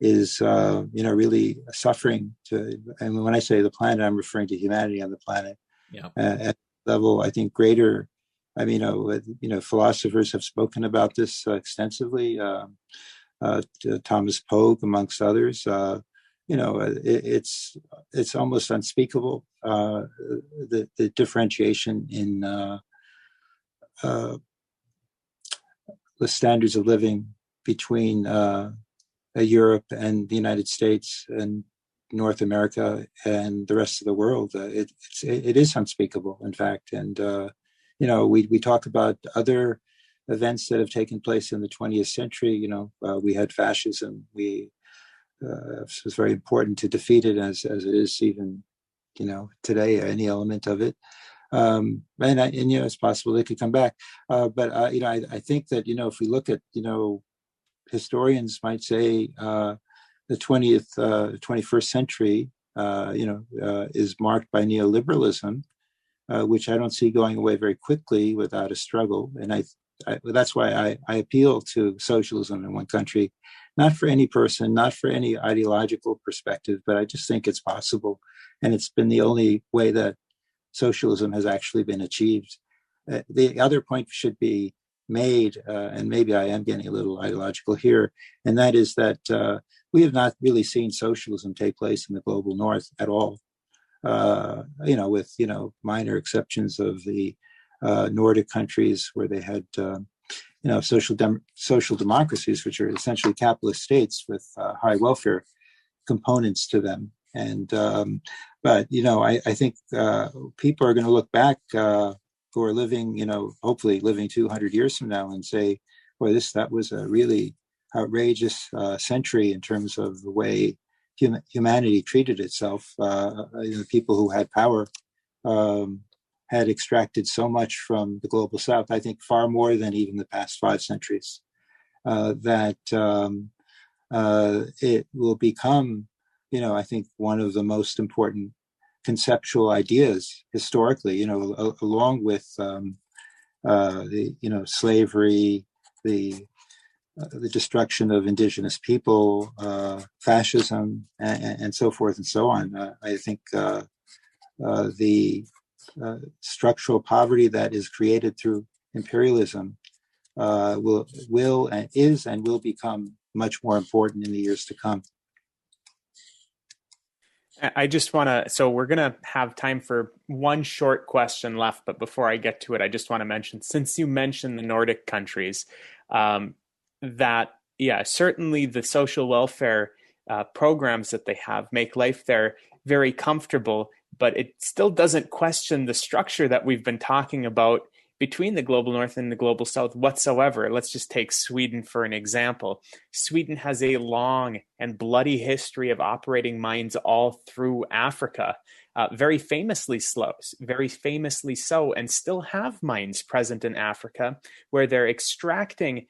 is, really suffering and when I say the planet, I'm referring to humanity on the planet. Yeah. At level, I think greater. I mean, philosophers have spoken about this extensively. Thomas Pogue, amongst others. It's almost unspeakable. The differentiation in the standards of living between Europe and the United States and North America and the rest of the world. It is unspeakable, in fact. And we talk about other events that have taken place in the 20th century. We had fascism. It was very important to defeat it, as it is even, today, any element of it. And it's possible they could come back. But I think that, if we look at, historians might say the 21st century, is marked by neoliberalism, which I don't see going away very quickly without a struggle. And that's why I appeal to socialism in one country, not for any person, not for any ideological perspective, but I just think it's possible. And it's been the only way that socialism has actually been achieved. The other point should be made, and maybe I am getting a little ideological here, and that is that we have not really seen socialism take place in the global North at all. With minor exceptions of the Nordic countries where they had social democracies, which are essentially capitalist states with high welfare components to them. And but I think people are going to look back who are living, hopefully living 200 years from now, and say, "Boy, that was a really outrageous century in terms of the way humanity treated itself." People who had power had extracted so much from the global South, I think far more than even the past 5 centuries, that it will become, I think, one of the most important conceptual ideas historically, along with slavery, the destruction of indigenous people, fascism, and so forth and so on. I think the structural poverty that is created through imperialism will and is and will become much more important in the years to come. I just want to, so we're going to have time for one short question left, but before I get to it, I just want to mention, since you mentioned the Nordic countries, that, certainly the social welfare programs that they have make life there very comfortable, but it still doesn't question the structure that we've been talking about between the global North and the global South whatsoever. Let's just take Sweden for an example. Sweden has a long and bloody history of operating mines all through Africa, very famously so, and still have mines present in Africa where they're extracting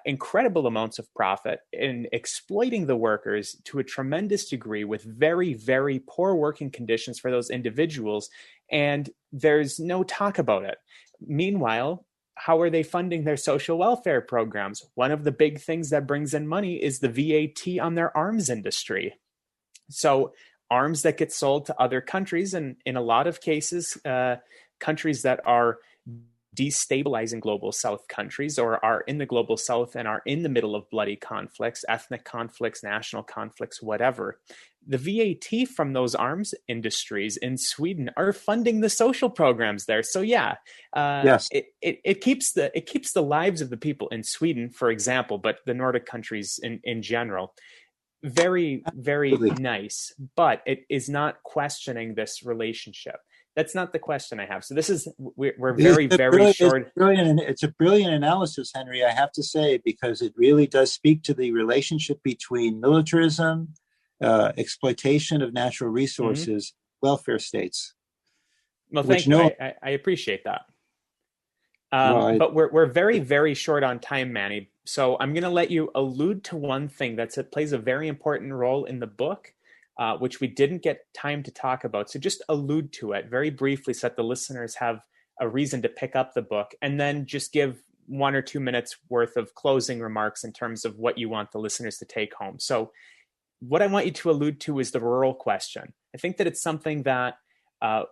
incredible amounts of profit in exploiting the workers to a tremendous degree with very, very poor working conditions for those individuals. And there's no talk about it. Meanwhile, how are they funding their social welfare programs? One of the big things that brings in money is the VAT on their arms industry. So arms that get sold to other countries, and in a lot of cases, countries that are destabilizing global South countries or are in the global South and are in the middle of bloody conflicts, ethnic conflicts, national conflicts, whatever. The VAT from those arms industries in Sweden are funding the social programs there. So yeah, Yes. it keeps the lives of the people in Sweden, for example, but the Nordic countries in general, very, very Absolutely. nice. But it is not questioning this relationship. That's not the question I have. So this is, we're very, very short. It's a brilliant analysis, Henry, I have to say, because it really does speak to the relationship between militarism, exploitation of natural resources, welfare states. Well, thank you. I appreciate that. But we're very, very short on time, Manny. So I'm going to let you allude to one thing that plays a very important role in the book, which we didn't get time to talk about. So just allude to it very briefly so that the listeners have a reason to pick up the book, and then just give 1 or 2 minutes worth of closing remarks in terms of what you want the listeners to take home. So what I want you to allude to is the rural question. I think that it's something that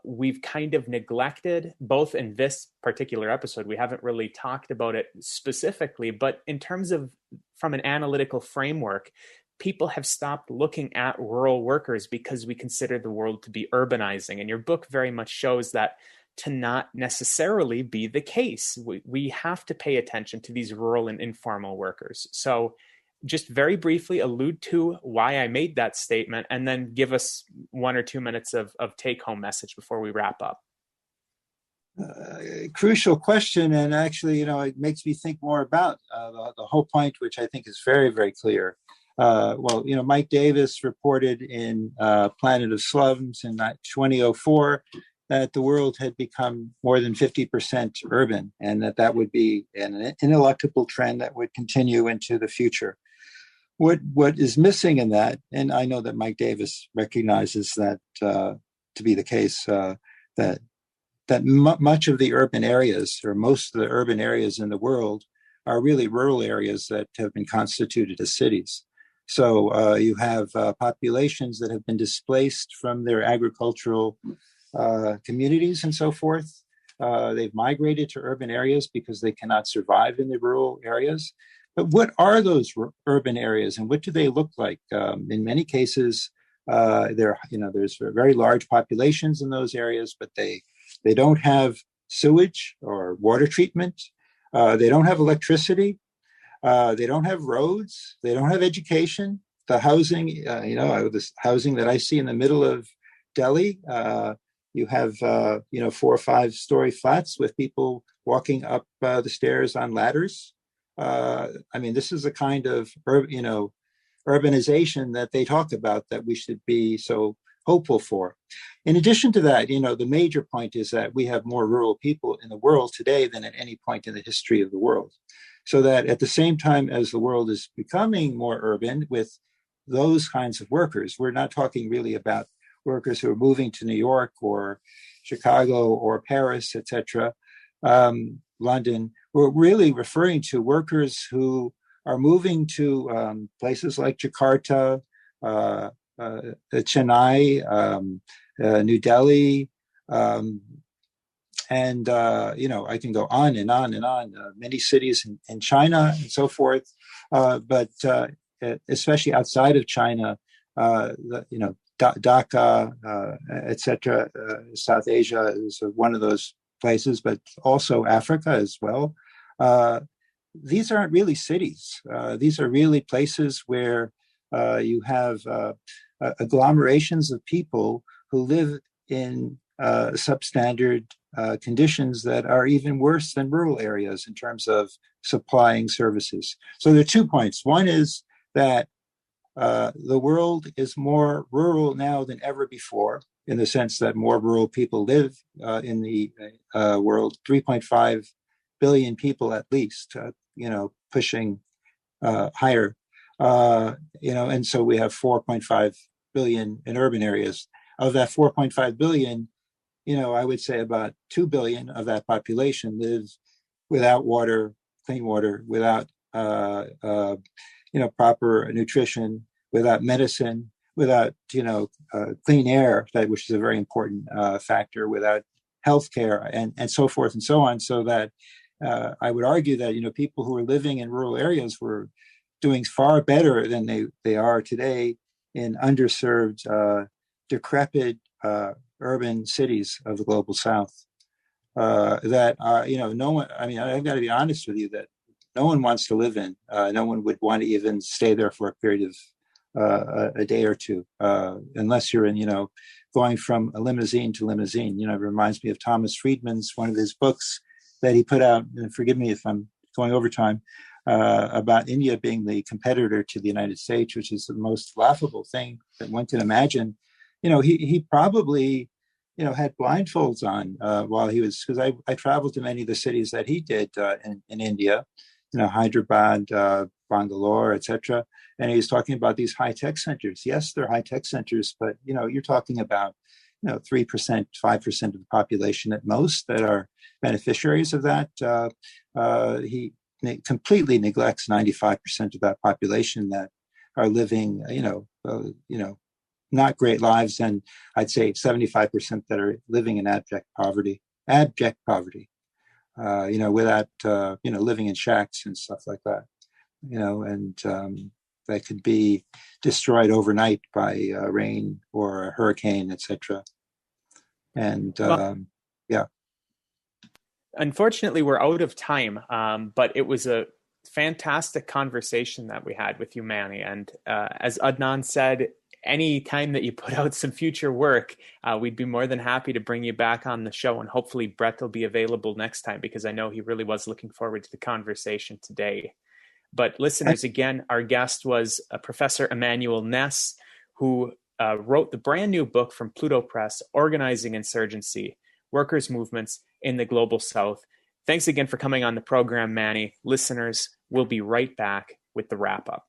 we've kind of neglected, both in this particular episode. We haven't really talked about it specifically, but in terms of from an analytical framework, people have stopped looking at rural workers because we consider the world to be urbanizing. And your book very much shows that to not necessarily be the case. We have to pay attention to these rural and informal workers. So just very briefly allude to why I made that statement, and then give us 1 or 2 minutes of take-home message before we wrap up. Crucial question, and actually, it makes me think more about the whole point, which I think is very, very clear. Mike Davis reported in Planet of Slums in 2004 that the world had become more than 50% urban, and that would be an ineluctable trend that would continue into the future. What is missing in that, and I know that Mike Davis recognizes that to be the case, that much of the urban areas, or most of the urban areas in the world, are really rural areas that have been constituted as cities. So you have populations that have been displaced from their agricultural communities and so forth. They've migrated to urban areas because they cannot survive in the rural areas. But what are those urban areas, and what do they look like? In many cases, there's very large populations in those areas, but they don't have sewage or water treatment. They don't have electricity. They don't have roads. They don't have education. The housing, the housing that I see in the middle of Delhi, you have, 4 or 5 story flats with people walking up the stairs on ladders. This is a kind of, urbanization that they talk about that we should be so hopeful for. In addition to that, the major point is that we have more rural people in the world today than at any point in the history of the world. So that at the same time as the world is becoming more urban with those kinds of workers, we're not talking really about workers who are moving to New York or Chicago or Paris, etc., London. We're really referring to workers who are moving to places like Jakarta, Chennai, New Delhi, and I can go on and on and on. Many cities in China and so forth, but especially outside of China, Dhaka, etc. South Asia is one of those places, but also Africa as well. These aren't really cities. These are really places where you have agglomerations of people who live in substandard conditions that are even worse than rural areas in terms of supplying services. So there are 2 points. One is that the world is more rural now than ever before, in the sense that more rural people live in the world, 3.5 billion people at least, pushing higher. And so we have 4.5 billion in urban areas. Of that 4.5 billion, I would say about 2 billion of that population lives without water, clean water, without proper nutrition, without medicine, without clean air, which is a very important factor, without healthcare, and so forth and so on. So that I would argue that people who are living in rural areas were doing far better than they are today in underserved, decrepit urban cities of the global South. That are, no one. I mean, I've got to be honest with you that no one wants to live in. No one would want to even stay there for a period of a day or two, unless you're in, going from a limousine to limousine. It reminds me of Thomas Friedman's, one of his books that he put out, and forgive me if I'm going over time, about India being the competitor to the United States, which is the most laughable thing that one can imagine. He probably, had blindfolds on while he was, because I traveled to many of the cities that he did in India, Hyderabad, Bangalore, etc. And he was talking about these high-tech centers. Yes, they're high-tech centers, but, you're talking about, 3%, 5% of the population at most that are beneficiaries of that. He completely neglects 95% of that population that are living, not great lives, and I'd say 75% that are living in abject poverty, without, living in shacks and stuff like that, and that could be destroyed overnight by rain or a hurricane, etc. And yeah. Unfortunately, we're out of time, but it was a fantastic conversation that we had with you, Manny. And as Adnan said, any time that you put out some future work, we'd be more than happy to bring you back on the show. And hopefully Breht will be available next time, because I know he really was looking forward to the conversation today. But listeners, again, our guest was Professor Immanuel Ness, who wrote the brand new book from Pluto Press, Organizing Insurgency, Workers' Movements in the Global South. Thanks again for coming on the program, Manny. Listeners, we'll be right back with the wrap-up.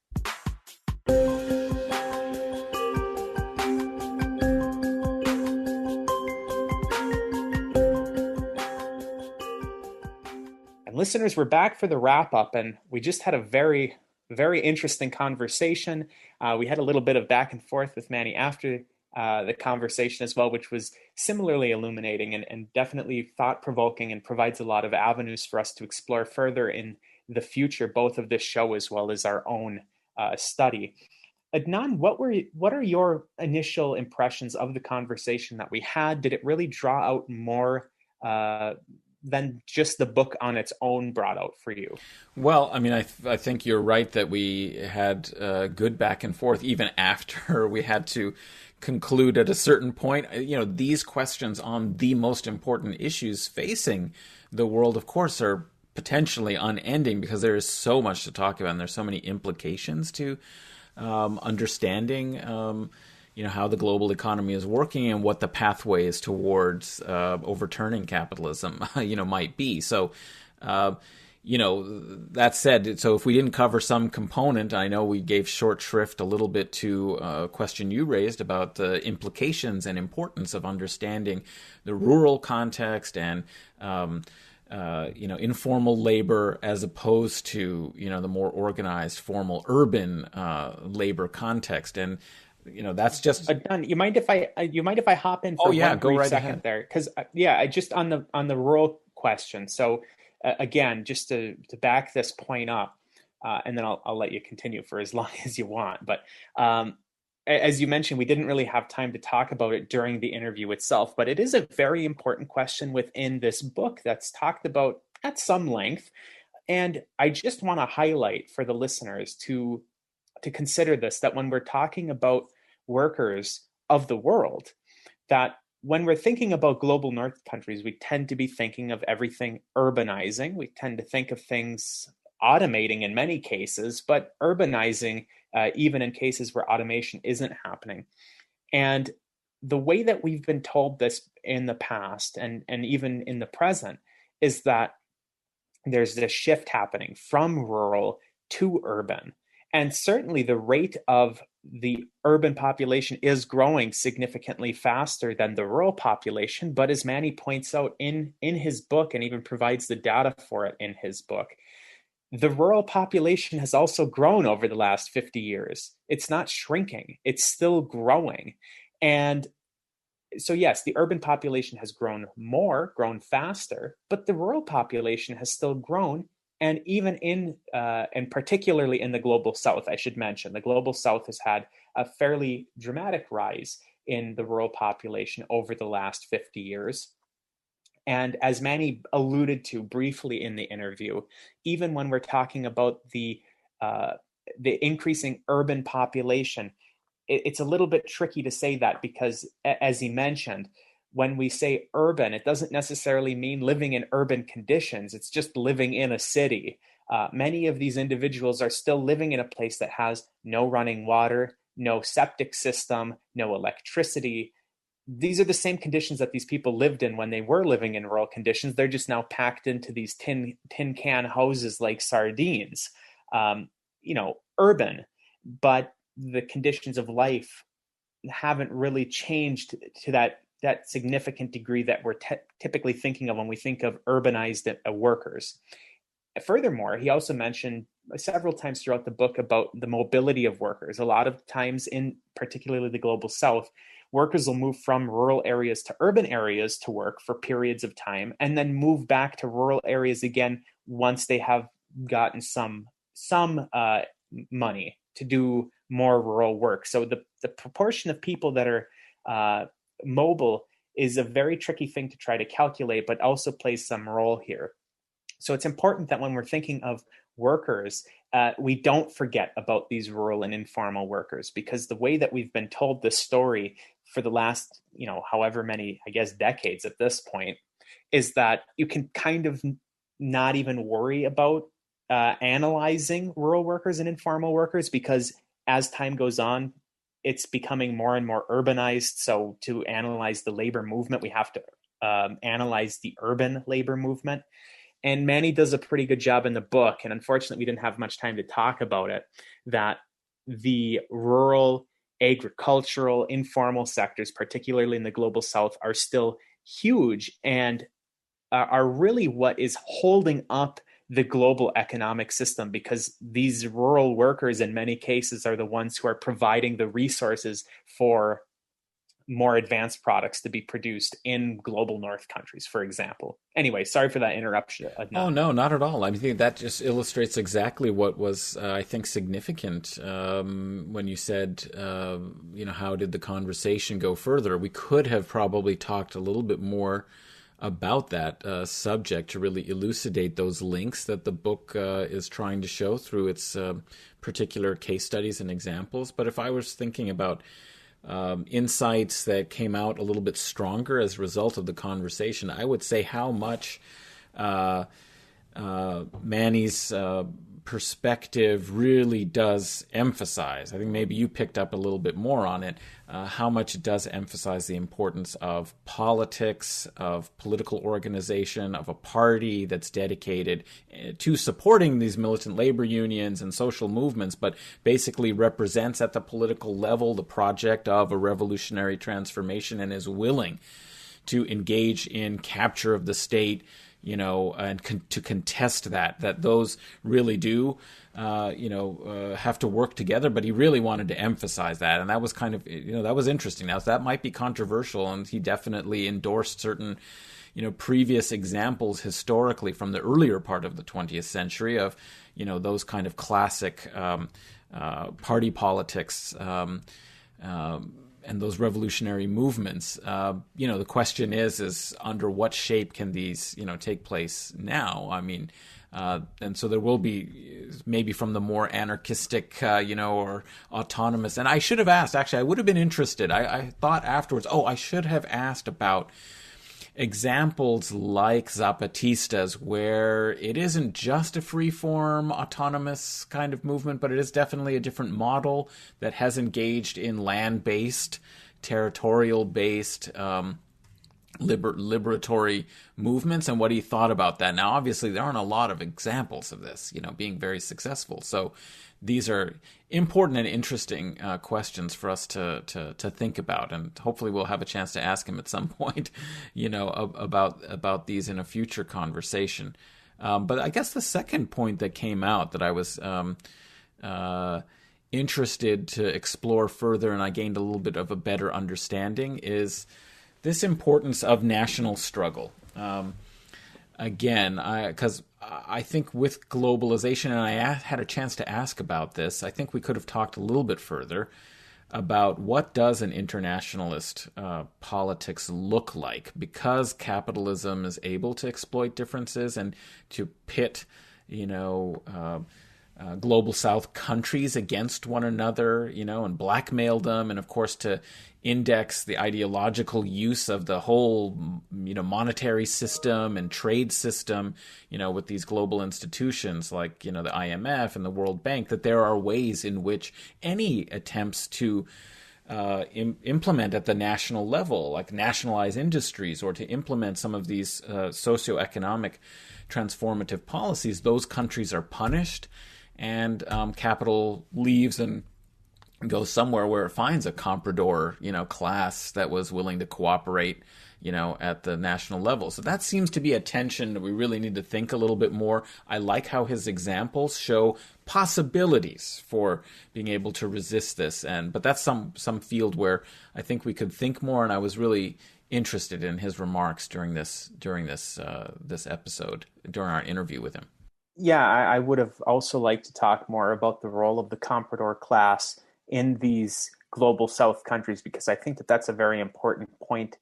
And listeners, we're back for the wrap-up, and we just had a very, very interesting conversation. We had a little bit of back and forth with Manny after the conversation as well, which was similarly illuminating and definitely thought-provoking, and provides a lot of avenues for us to explore further in the future, both of this show as well as our own study. Adnan, what are your initial impressions of the conversation that we had? Did it really draw out more than just the book on its own brought out for you? Well, I mean, I think you're right that we had good back and forth even after we had to conclude at a certain point. These questions on the most important issues facing the world, of course, are potentially unending, because there is so much to talk about, and there's so many implications to understanding how the global economy is working and what the pathways towards overturning capitalism might be. So that said, so if we didn't cover some component, I know we gave short shrift a little bit to a question you raised about the implications and importance of understanding the rural context and informal labor as opposed to the more organized, formal urban labor context. And that's just Adnan, you mind if I hop in for one go brief right second ahead. there? Because I just on the rural question. So again, just to back this point up, and then I'll let you continue for as long as you want. But as you mentioned, we didn't really have time to talk about it during the interview itself, but it is a very important question within this book that's talked about at some length. And I just want to highlight for the listeners to consider this, that when we're talking about workers of the world, that when we're thinking about global north countries, we tend to be thinking of everything urbanizing. We tend to think of things automating in many cases, but urbanizing even in cases where automation isn't happening. And the way that we've been told this in the past and even in the present is that there's this shift happening from rural to urban. And certainly the rate of the urban population is growing significantly faster than the rural population. But as Manny points out in his book, and even provides the data for it in his book, the rural population has also grown over the last 50 years. It's not shrinking, it's still growing. And so yes, the urban population has grown faster, but the rural population has still grown. And even and particularly in the global south, I should mention, the global south has had a fairly dramatic rise in the rural population over the last 50 years. And as Manny alluded to briefly in the interview, even when we're talking about the increasing urban population, it's a little bit tricky to say that because, as he mentioned, when we say urban, it doesn't necessarily mean living in urban conditions. It's just living in a city. Many of these individuals are still living in a place that has no running water, no septic system, no electricity. These are the same conditions that these people lived in when they were living in rural conditions. They're just now packed into these tin can houses like sardines. Urban, but the conditions of life haven't really changed to that significant degree that we're typically thinking of when we think of urbanized workers. Furthermore, he also mentioned several times throughout the book about the mobility of workers. A lot of times, in particularly the global south, workers will move from rural areas to urban areas to work for periods of time, and then move back to rural areas again once they have gotten some money to do more rural work. So the proportion of people that are mobile is a very tricky thing to try to calculate, but also plays some role here. So it's important that when we're thinking of workers, we don't forget about these rural and informal workers, because the way that we've been told this story for the last, however many, I guess, decades at this point, is that you can kind of not even worry about analyzing rural workers and informal workers, because as time goes on, it's becoming more and more urbanized. So to analyze the labor movement, we have to analyze the urban labor movement. And Manny does a pretty good job in the book, and unfortunately we didn't have much time to talk about it, that the rural, agricultural, informal sectors, particularly in the global south, are still huge and are really what is holding up the global economic system, because these rural workers in many cases are the ones who are providing the resources for more advanced products to be produced in global north countries, for example. Anyway, sorry for that interruption, Adnan. Oh, no, not at all. I think that just illustrates exactly what was, I think, significant when you said, how did the conversation go further? We could have probably talked a little bit more about that subject to really elucidate those links that the book is trying to show through its particular case studies and examples. But if I was thinking about insights that came out a little bit stronger as a result of the conversation, I would say how much Manny's perspective really does emphasize, I think maybe you picked up a little bit more on it, how much it does emphasize the importance of politics, of political organization, of a party that's dedicated to supporting these militant labor unions and social movements, but basically represents at the political level the project of a revolutionary transformation and is willing to engage in capture of the state, and to contest that those really do, have to work together. But he really wanted to emphasize that. And that was kind of, that was interesting. Now, that might be controversial, and he definitely endorsed certain, previous examples historically from the earlier part of the 20th century of, those kind of classic party politics, and those revolutionary movements. The question is under what shape can these, take place now? I mean, and so there will be maybe from the more anarchistic, or autonomous. And I should have asked, actually, I would have been interested. I thought afterwards, I should have asked about examples like Zapatista's, where it isn't just a free-form, autonomous kind of movement, but it is definitely a different model that has engaged in land-based, territorial-based liberatory movements and what he thought about that. Now, obviously, there aren't a lot of examples of this, being very successful. So these are important and interesting questions for us to think about, and hopefully we'll have a chance to ask him at some point, about these in a future conversation. But I guess the second point that came out that I was interested to explore further, and I gained a little bit of a better understanding, is this importance of national struggle. Because I think with globalization, and I had a chance to ask about this, I think we could have talked a little bit further about what does an internationalist politics look like, because capitalism is able to exploit differences and to pit, global South countries against one another, and blackmail them, and of course to index the ideological use of the whole, monetary system and trade system, with these global institutions like, the IMF and the World Bank, that there are ways in which any attempts to implement at the national level, like nationalize industries or to implement some of these socioeconomic transformative policies, those countries are punished, and capital leaves and goes somewhere where it finds a comprador, class that was willing to cooperate, at the national level. So that seems to be a tension that we really need to think a little bit more. I like how his examples show possibilities for being able to resist this, but that's some field where I think we could think more. And I was really interested in his remarks during this episode, during our interview with him. Yeah, I would have also liked to talk more about the role of the comprador class in these global South countries, because I think that that's a very important point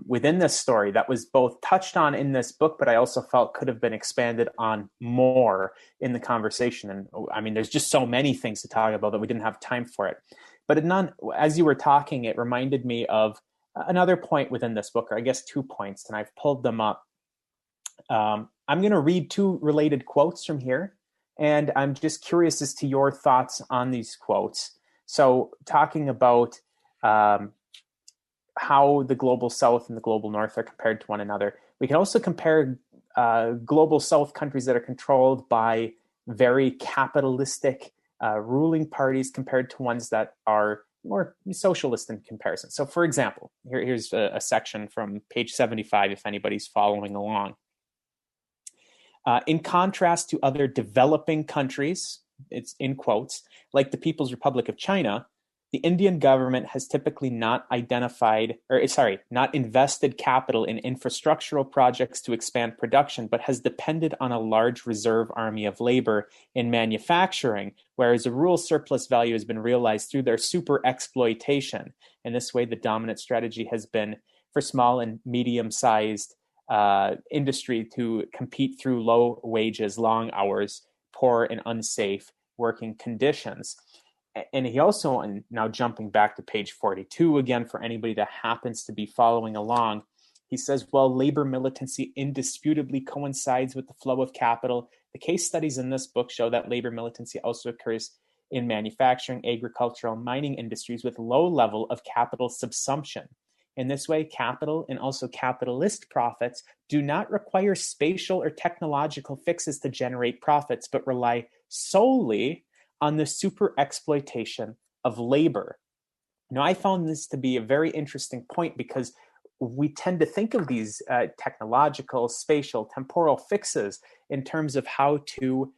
within this story that was both touched on in this book, but I also felt could have been expanded on more in the conversation. And I mean, there's just so many things to talk about that we didn't have time for it. But Adnan, as you were talking, it reminded me of another point within this book, or I guess 2 points, and I've pulled them up. I'm going to read 2 related quotes from here, and I'm just curious as to your thoughts on these quotes. So talking about how the global South and the global North are compared to one another, we can also compare global South countries that are controlled by very capitalistic ruling parties compared to ones that are more socialist in comparison. So for example, here's a section from page 75, if anybody's following along. In contrast to other developing countries, it's in quotes, like the People's Republic of China, the Indian government has typically not invested capital in infrastructural projects to expand production, but has depended on a large reserve army of labor in manufacturing, whereas a rural surplus value has been realized through their super exploitation. In this way, the dominant strategy has been for small and medium-sized industry to compete through low wages, long hours, poor and unsafe working conditions. And he also, and now jumping back to page 42 again for anybody that happens to be following along, he says, while labor militancy indisputably coincides with the flow of capital, the case studies in this book show that labor militancy also occurs in manufacturing, agricultural, mining industries with low level of capital subsumption. In this way, capital and also capitalist profits do not require spatial or technological fixes to generate profits, but rely solely on the super exploitation of labor. Now, I found this to be a very interesting point because we tend to think of these technological, spatial, temporal fixes in terms of how to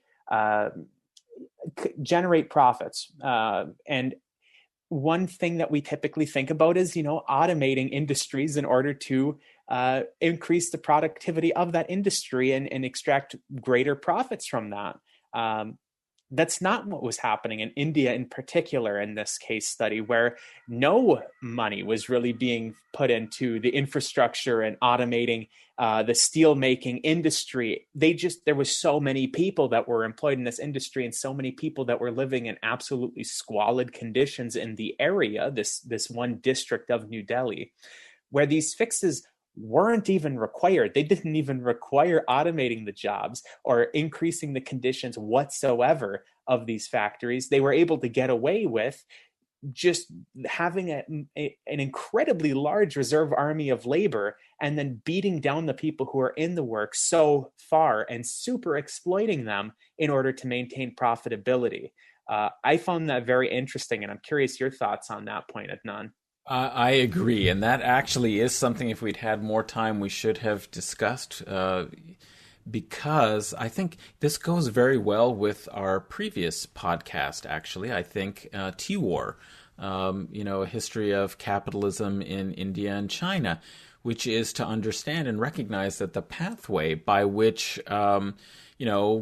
generate profits. And one thing that we typically think about is, automating industries in order to increase the productivity of that industry and extract greater profits from that. That's not what was happening in India in particular in this case study, where no money was really being put into the infrastructure and automating the steel making industry. There was so many people that were employed in this industry and so many people that were living in absolutely squalid conditions in the area, this one district of New Delhi, where these fixes weren't even required. They didn't even require automating the jobs or increasing the conditions whatsoever of these factories. They were able to get away with just having an incredibly large reserve army of labor and then beating down the people who are in the work so far and super exploiting them in order to maintain profitability. I found that very interesting, and I'm curious your thoughts on that point, Adnan. I agree, and that actually is something, if we'd had more time, we should have discussed, because I think this goes very well with our previous podcast, actually. I think T-War, a history of capitalism in India and China, which is to understand and recognize that the pathway by which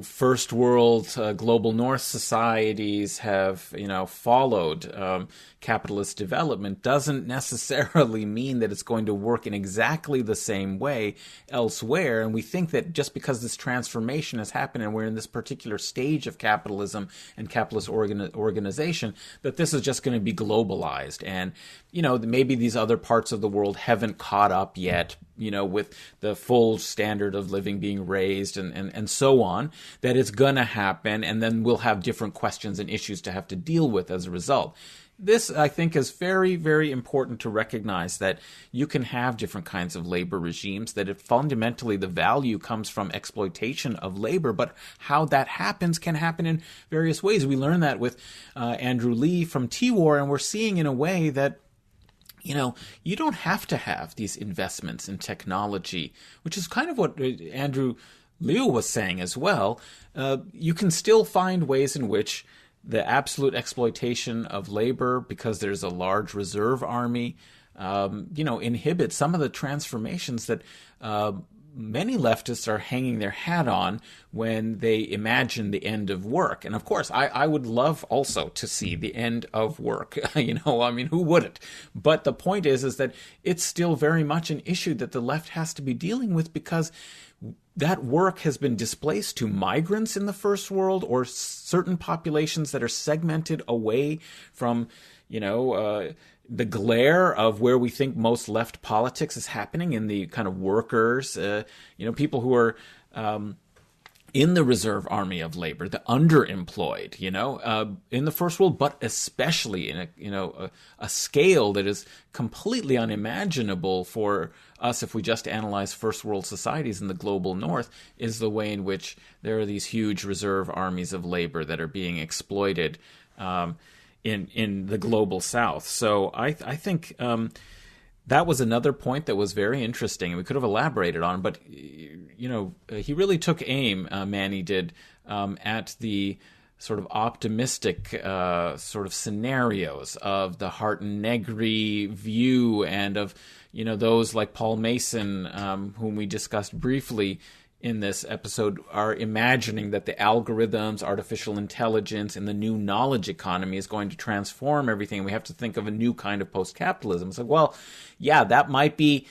first world global north societies have followed capitalist development doesn't necessarily mean that it's going to work in exactly the same way elsewhere. And we think that just because this transformation has happened and we're in this particular stage of capitalism and capitalist organization, that this is just going to be globalized. And maybe these other parts of the world haven't caught up yet, with the full standard of living being raised and so on, that it's going to happen. And then we'll have different questions and issues to have to deal with as a result. This, I think, is very, very important to recognize, that you can have different kinds of labor regimes, that fundamentally the value comes from exploitation of labor, but how that happens can happen in various ways. We learned that with Andrew Lee from T-War, and we're seeing in a way that you don't have to have these investments in technology, which is kind of what Andrew Liu was saying as well. You can still find ways in which the absolute exploitation of labor, because there's a large reserve army, inhibits some of the transformations that many leftists are hanging their hat on when they imagine the end of work. And of course, I would love also to see the end of work. Who wouldn't? But the point is that it's still very much an issue that the left has to be dealing with, because that work has been displaced to migrants in the first world, or certain populations that are segmented away from, the glare of where we think most left politics is happening, in the kind of workers, people who are in the reserve army of labor, the underemployed, in the first world, but especially in a scale that is completely unimaginable for us if we just analyze first world societies in the global north, is the way in which there are these huge reserve armies of labor that are being exploited in the global south. So I think that was another point that was very interesting, and we could have elaborated on. But he really took aim, Manny did, at the sort of optimistic sort of scenarios of the Harton Negri view, and of those like Paul Mason, whom we discussed briefly in this episode, are imagining that the algorithms, artificial intelligence, and the new knowledge economy is going to transform everything. We have to think of a new kind of post-capitalism. It's like, well, yeah, that might be,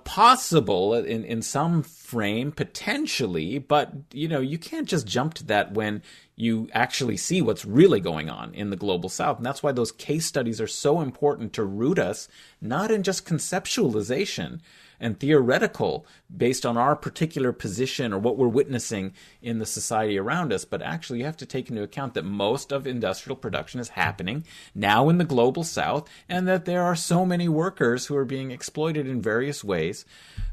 possible in some frame, potentially, but, you can't just jump to that when you actually see what's really going on in the global south. And that's why those case studies are so important, to root us, not in just conceptualization and theoretical based on our particular position or what we're witnessing in the society around us, but actually you have to take into account that most of industrial production is happening now in the global south, and that there are so many workers who are being exploited in various ways.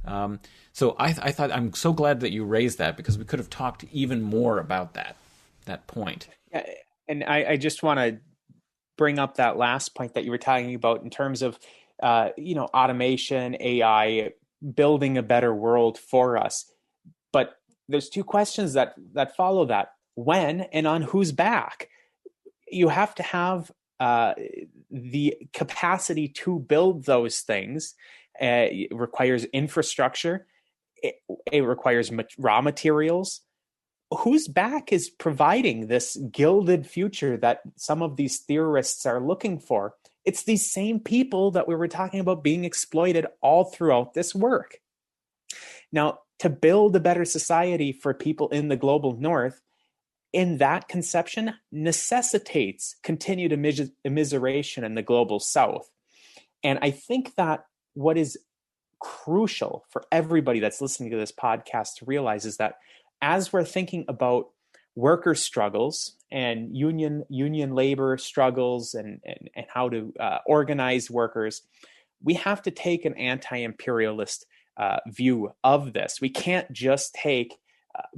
So I thought, I'm so glad that you raised that, because we could have talked even more about that point. Yeah, and I just want to bring up that last point that you were talking about in terms of automation, AI, building a better world for us. But there's two questions that follow that. When and on whose back? You have to have the capacity to build those things. It requires infrastructure. It requires raw materials. Whose back is providing this gilded future that some of these theorists are looking for? It's these same people that we were talking about being exploited all throughout this work. Now, to build a better society for people in the global north, in that conception, necessitates continued immiseration in the global south. And I think that what is crucial for everybody that's listening to this podcast to realize is that as we're thinking about worker struggles and union labor struggles and how to organize workers, we have to take an anti-imperialist view of this. We can't just take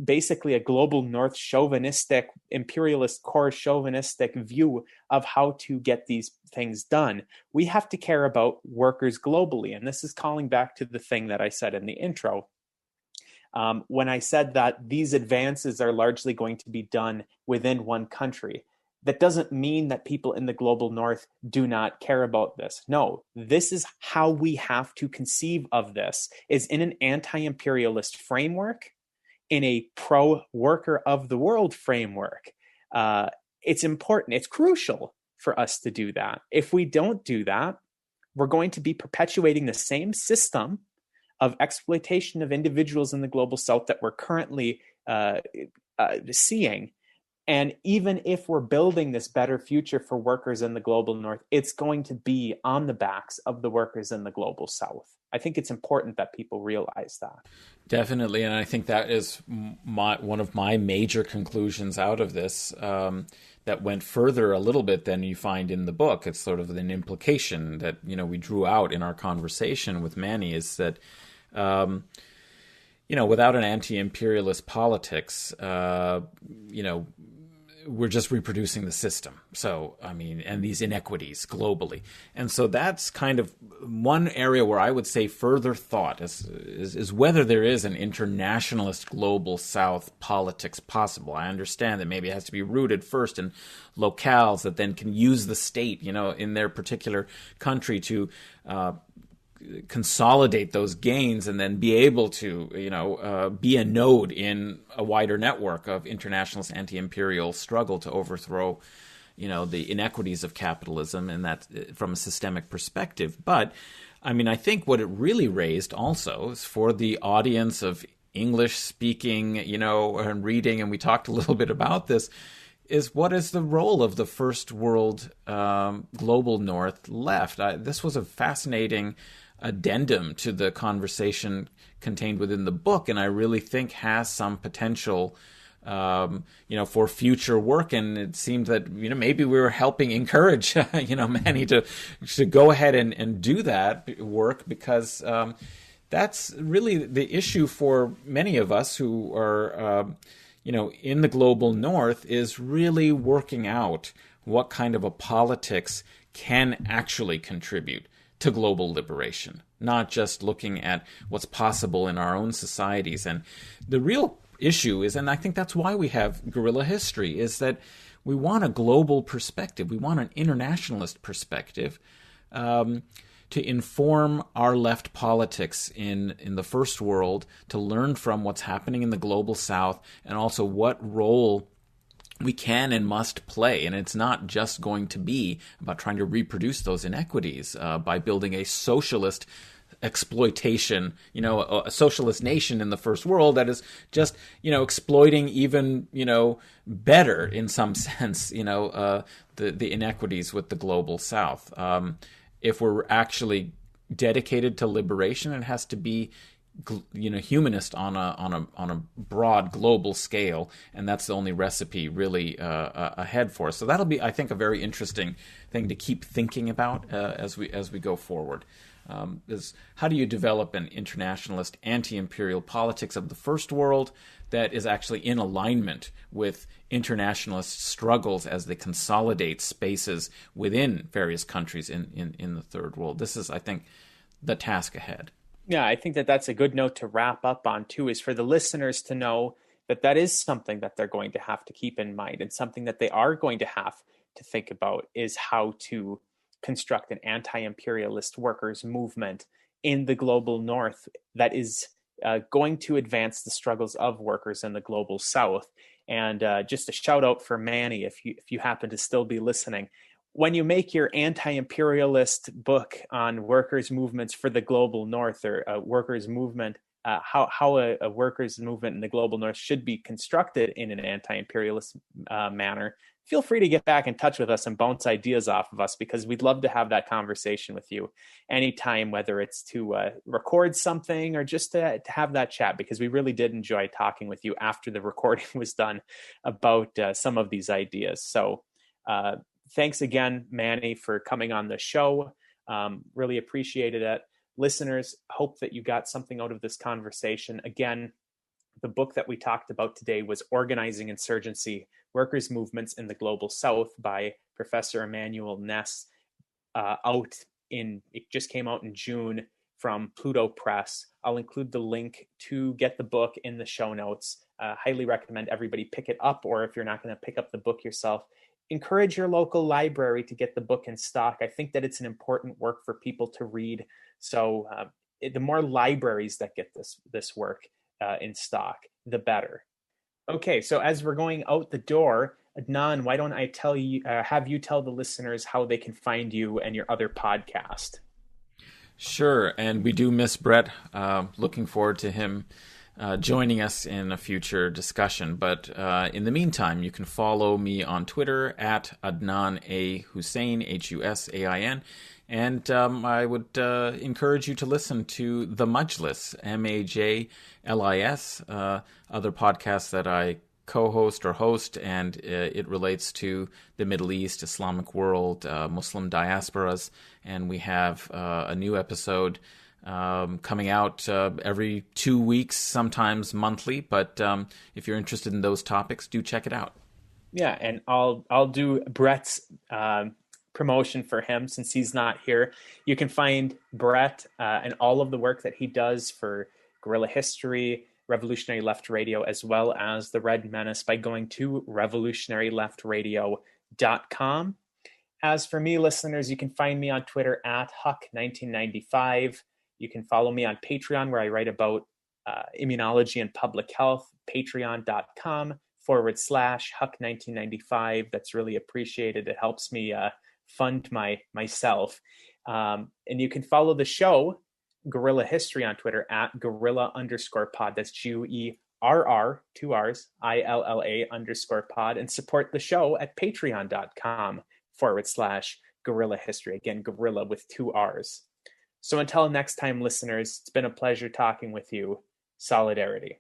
basically a global north chauvinistic, imperialist core chauvinistic view of how to get these things done. We have to care about workers globally. And this is calling back to the thing that I said in the intro. When I said that these advances are largely going to be done within one country, that doesn't mean that people in the global north do not care about this. No, this is how we have to conceive of this, is in an anti-imperialist framework, in a pro-worker of the world framework. It's important, it's crucial for us to do that. If we don't do that, we're going to be perpetuating the same system of exploitation of individuals in the global south that we're currently seeing. And even if we're building this better future for workers in the global north, it's going to be on the backs of the workers in the global south. I think it's important that people realize that. Definitely, and I think that is one of my major conclusions out of this, that went further a little bit than you find in the book. It's sort of an implication that, we drew out in our conversation with Manny, is that without an anti-imperialist politics, we're just reproducing the system. So, and these inequities globally. And so that's kind of one area where I would say further thought is whether there is an internationalist global south politics possible. I understand that maybe it has to be rooted first in locales that then can use the state, in their particular country to consolidate those gains and then be able to, be a node in a wider network of internationalist anti-imperial struggle to overthrow, the inequities of capitalism, and that from a systemic perspective. But, I think what it really raised also is for the audience of English speaking, and reading, and we talked a little bit about this, is what is the role of the first world global north left? This was a fascinating addendum to the conversation contained within the book, and I really think has some potential, for future work. And it seemed that, maybe we were helping encourage, Manny to go ahead and do that work, because that's really the issue for many of us who are, in the global north, is really working out what kind of a politics can actually contribute to global liberation, not just looking at what's possible in our own societies. And the real issue is, and I think that's why we have Guerrilla History, is that we want a global perspective. We want an internationalist perspective to inform our left politics in the first world, to learn from what's happening in the global south, and also what role we can and must play. And it's not just going to be about trying to reproduce those inequities by building a socialist exploitation, a socialist nation in the first world that is just, exploiting even, better in some sense, the inequities with the global south. If we're actually dedicated to liberation, it has to be humanist on a broad global scale, and that's the only recipe really ahead for us. So that'll be, I think, a very interesting thing to keep thinking about as we go forward. Is how do you develop an internationalist anti-imperial politics of the first world that is actually in alignment with internationalist struggles as they consolidate spaces within various countries in the third world? This is, I think, the task ahead. Yeah, I think that that's a good note to wrap up on, too, is for the listeners to know that that is something that they're going to have to keep in mind, and something that they are going to have to think about is how to construct an anti-imperialist workers' movement in the global north that is going to advance the struggles of workers in the global south. And just a shout out for Manny, if you happen to still be listening. When you make your anti-imperialist book on workers' movements for the global north, or workers' movement how a workers' movement in the global north should be constructed in an anti-imperialist manner, feel free to get back in touch with us and bounce ideas off of us, because we'd love to have that conversation with you anytime, whether it's to record something or just to have that chat, because we really did enjoy talking with you after the recording was done about some of these ideas. So thanks again, Manny, for coming on the show. Really appreciated it. Listeners, hope that you got something out of this conversation. Again, the book that we talked about today was Organizing Insurgency, Workers' Movements in the Global South by Professor Immanuel Ness. It just came out in June from Pluto Press. I'll include the link to get the book in the show notes. Highly recommend everybody pick it up, or if you're not going to pick up the book yourself, encourage your local library to get the book in stock. I think that it's an important work for people to read. So the more libraries that get this work in stock, the better. Okay, so as we're going out the door, Adnan, why don't I have you tell the listeners how they can find you and your other podcast? Sure, and we do miss Breht. Looking forward to him joining us in a future discussion. But in the meantime, you can follow me on Twitter at Adnan A. Husain, Husain. And I would encourage you to listen to The Majlis, Majlis, other podcasts that I co-host or host, and it relates to the Middle East, Islamic world, Muslim diasporas. And we have a new episode coming out every 2 weeks, sometimes monthly. But if you're interested in those topics, do check it out. Yeah, and I'll do Brett's promotion for him since he's not here. You can find Breht and all of the work that he does for Guerrilla History, Revolutionary Left Radio, as well as The Red Menace by going to revolutionaryleftradio.com. As for me, listeners, you can find me on Twitter at Huck1995. You can follow me on Patreon, where I write about immunology and public health, patreon.com/Huck1995. That's really appreciated. It helps me fund myself. And you can follow the show, Guerrilla History, on Twitter at Guerrilla_pod. That's GUERR, 2 R's, ILLA_pod, and support the show at patreon.com/Guerrilla History. Again, Guerrilla with 2 R's. So until next time, listeners, it's been a pleasure talking with you. Solidarity.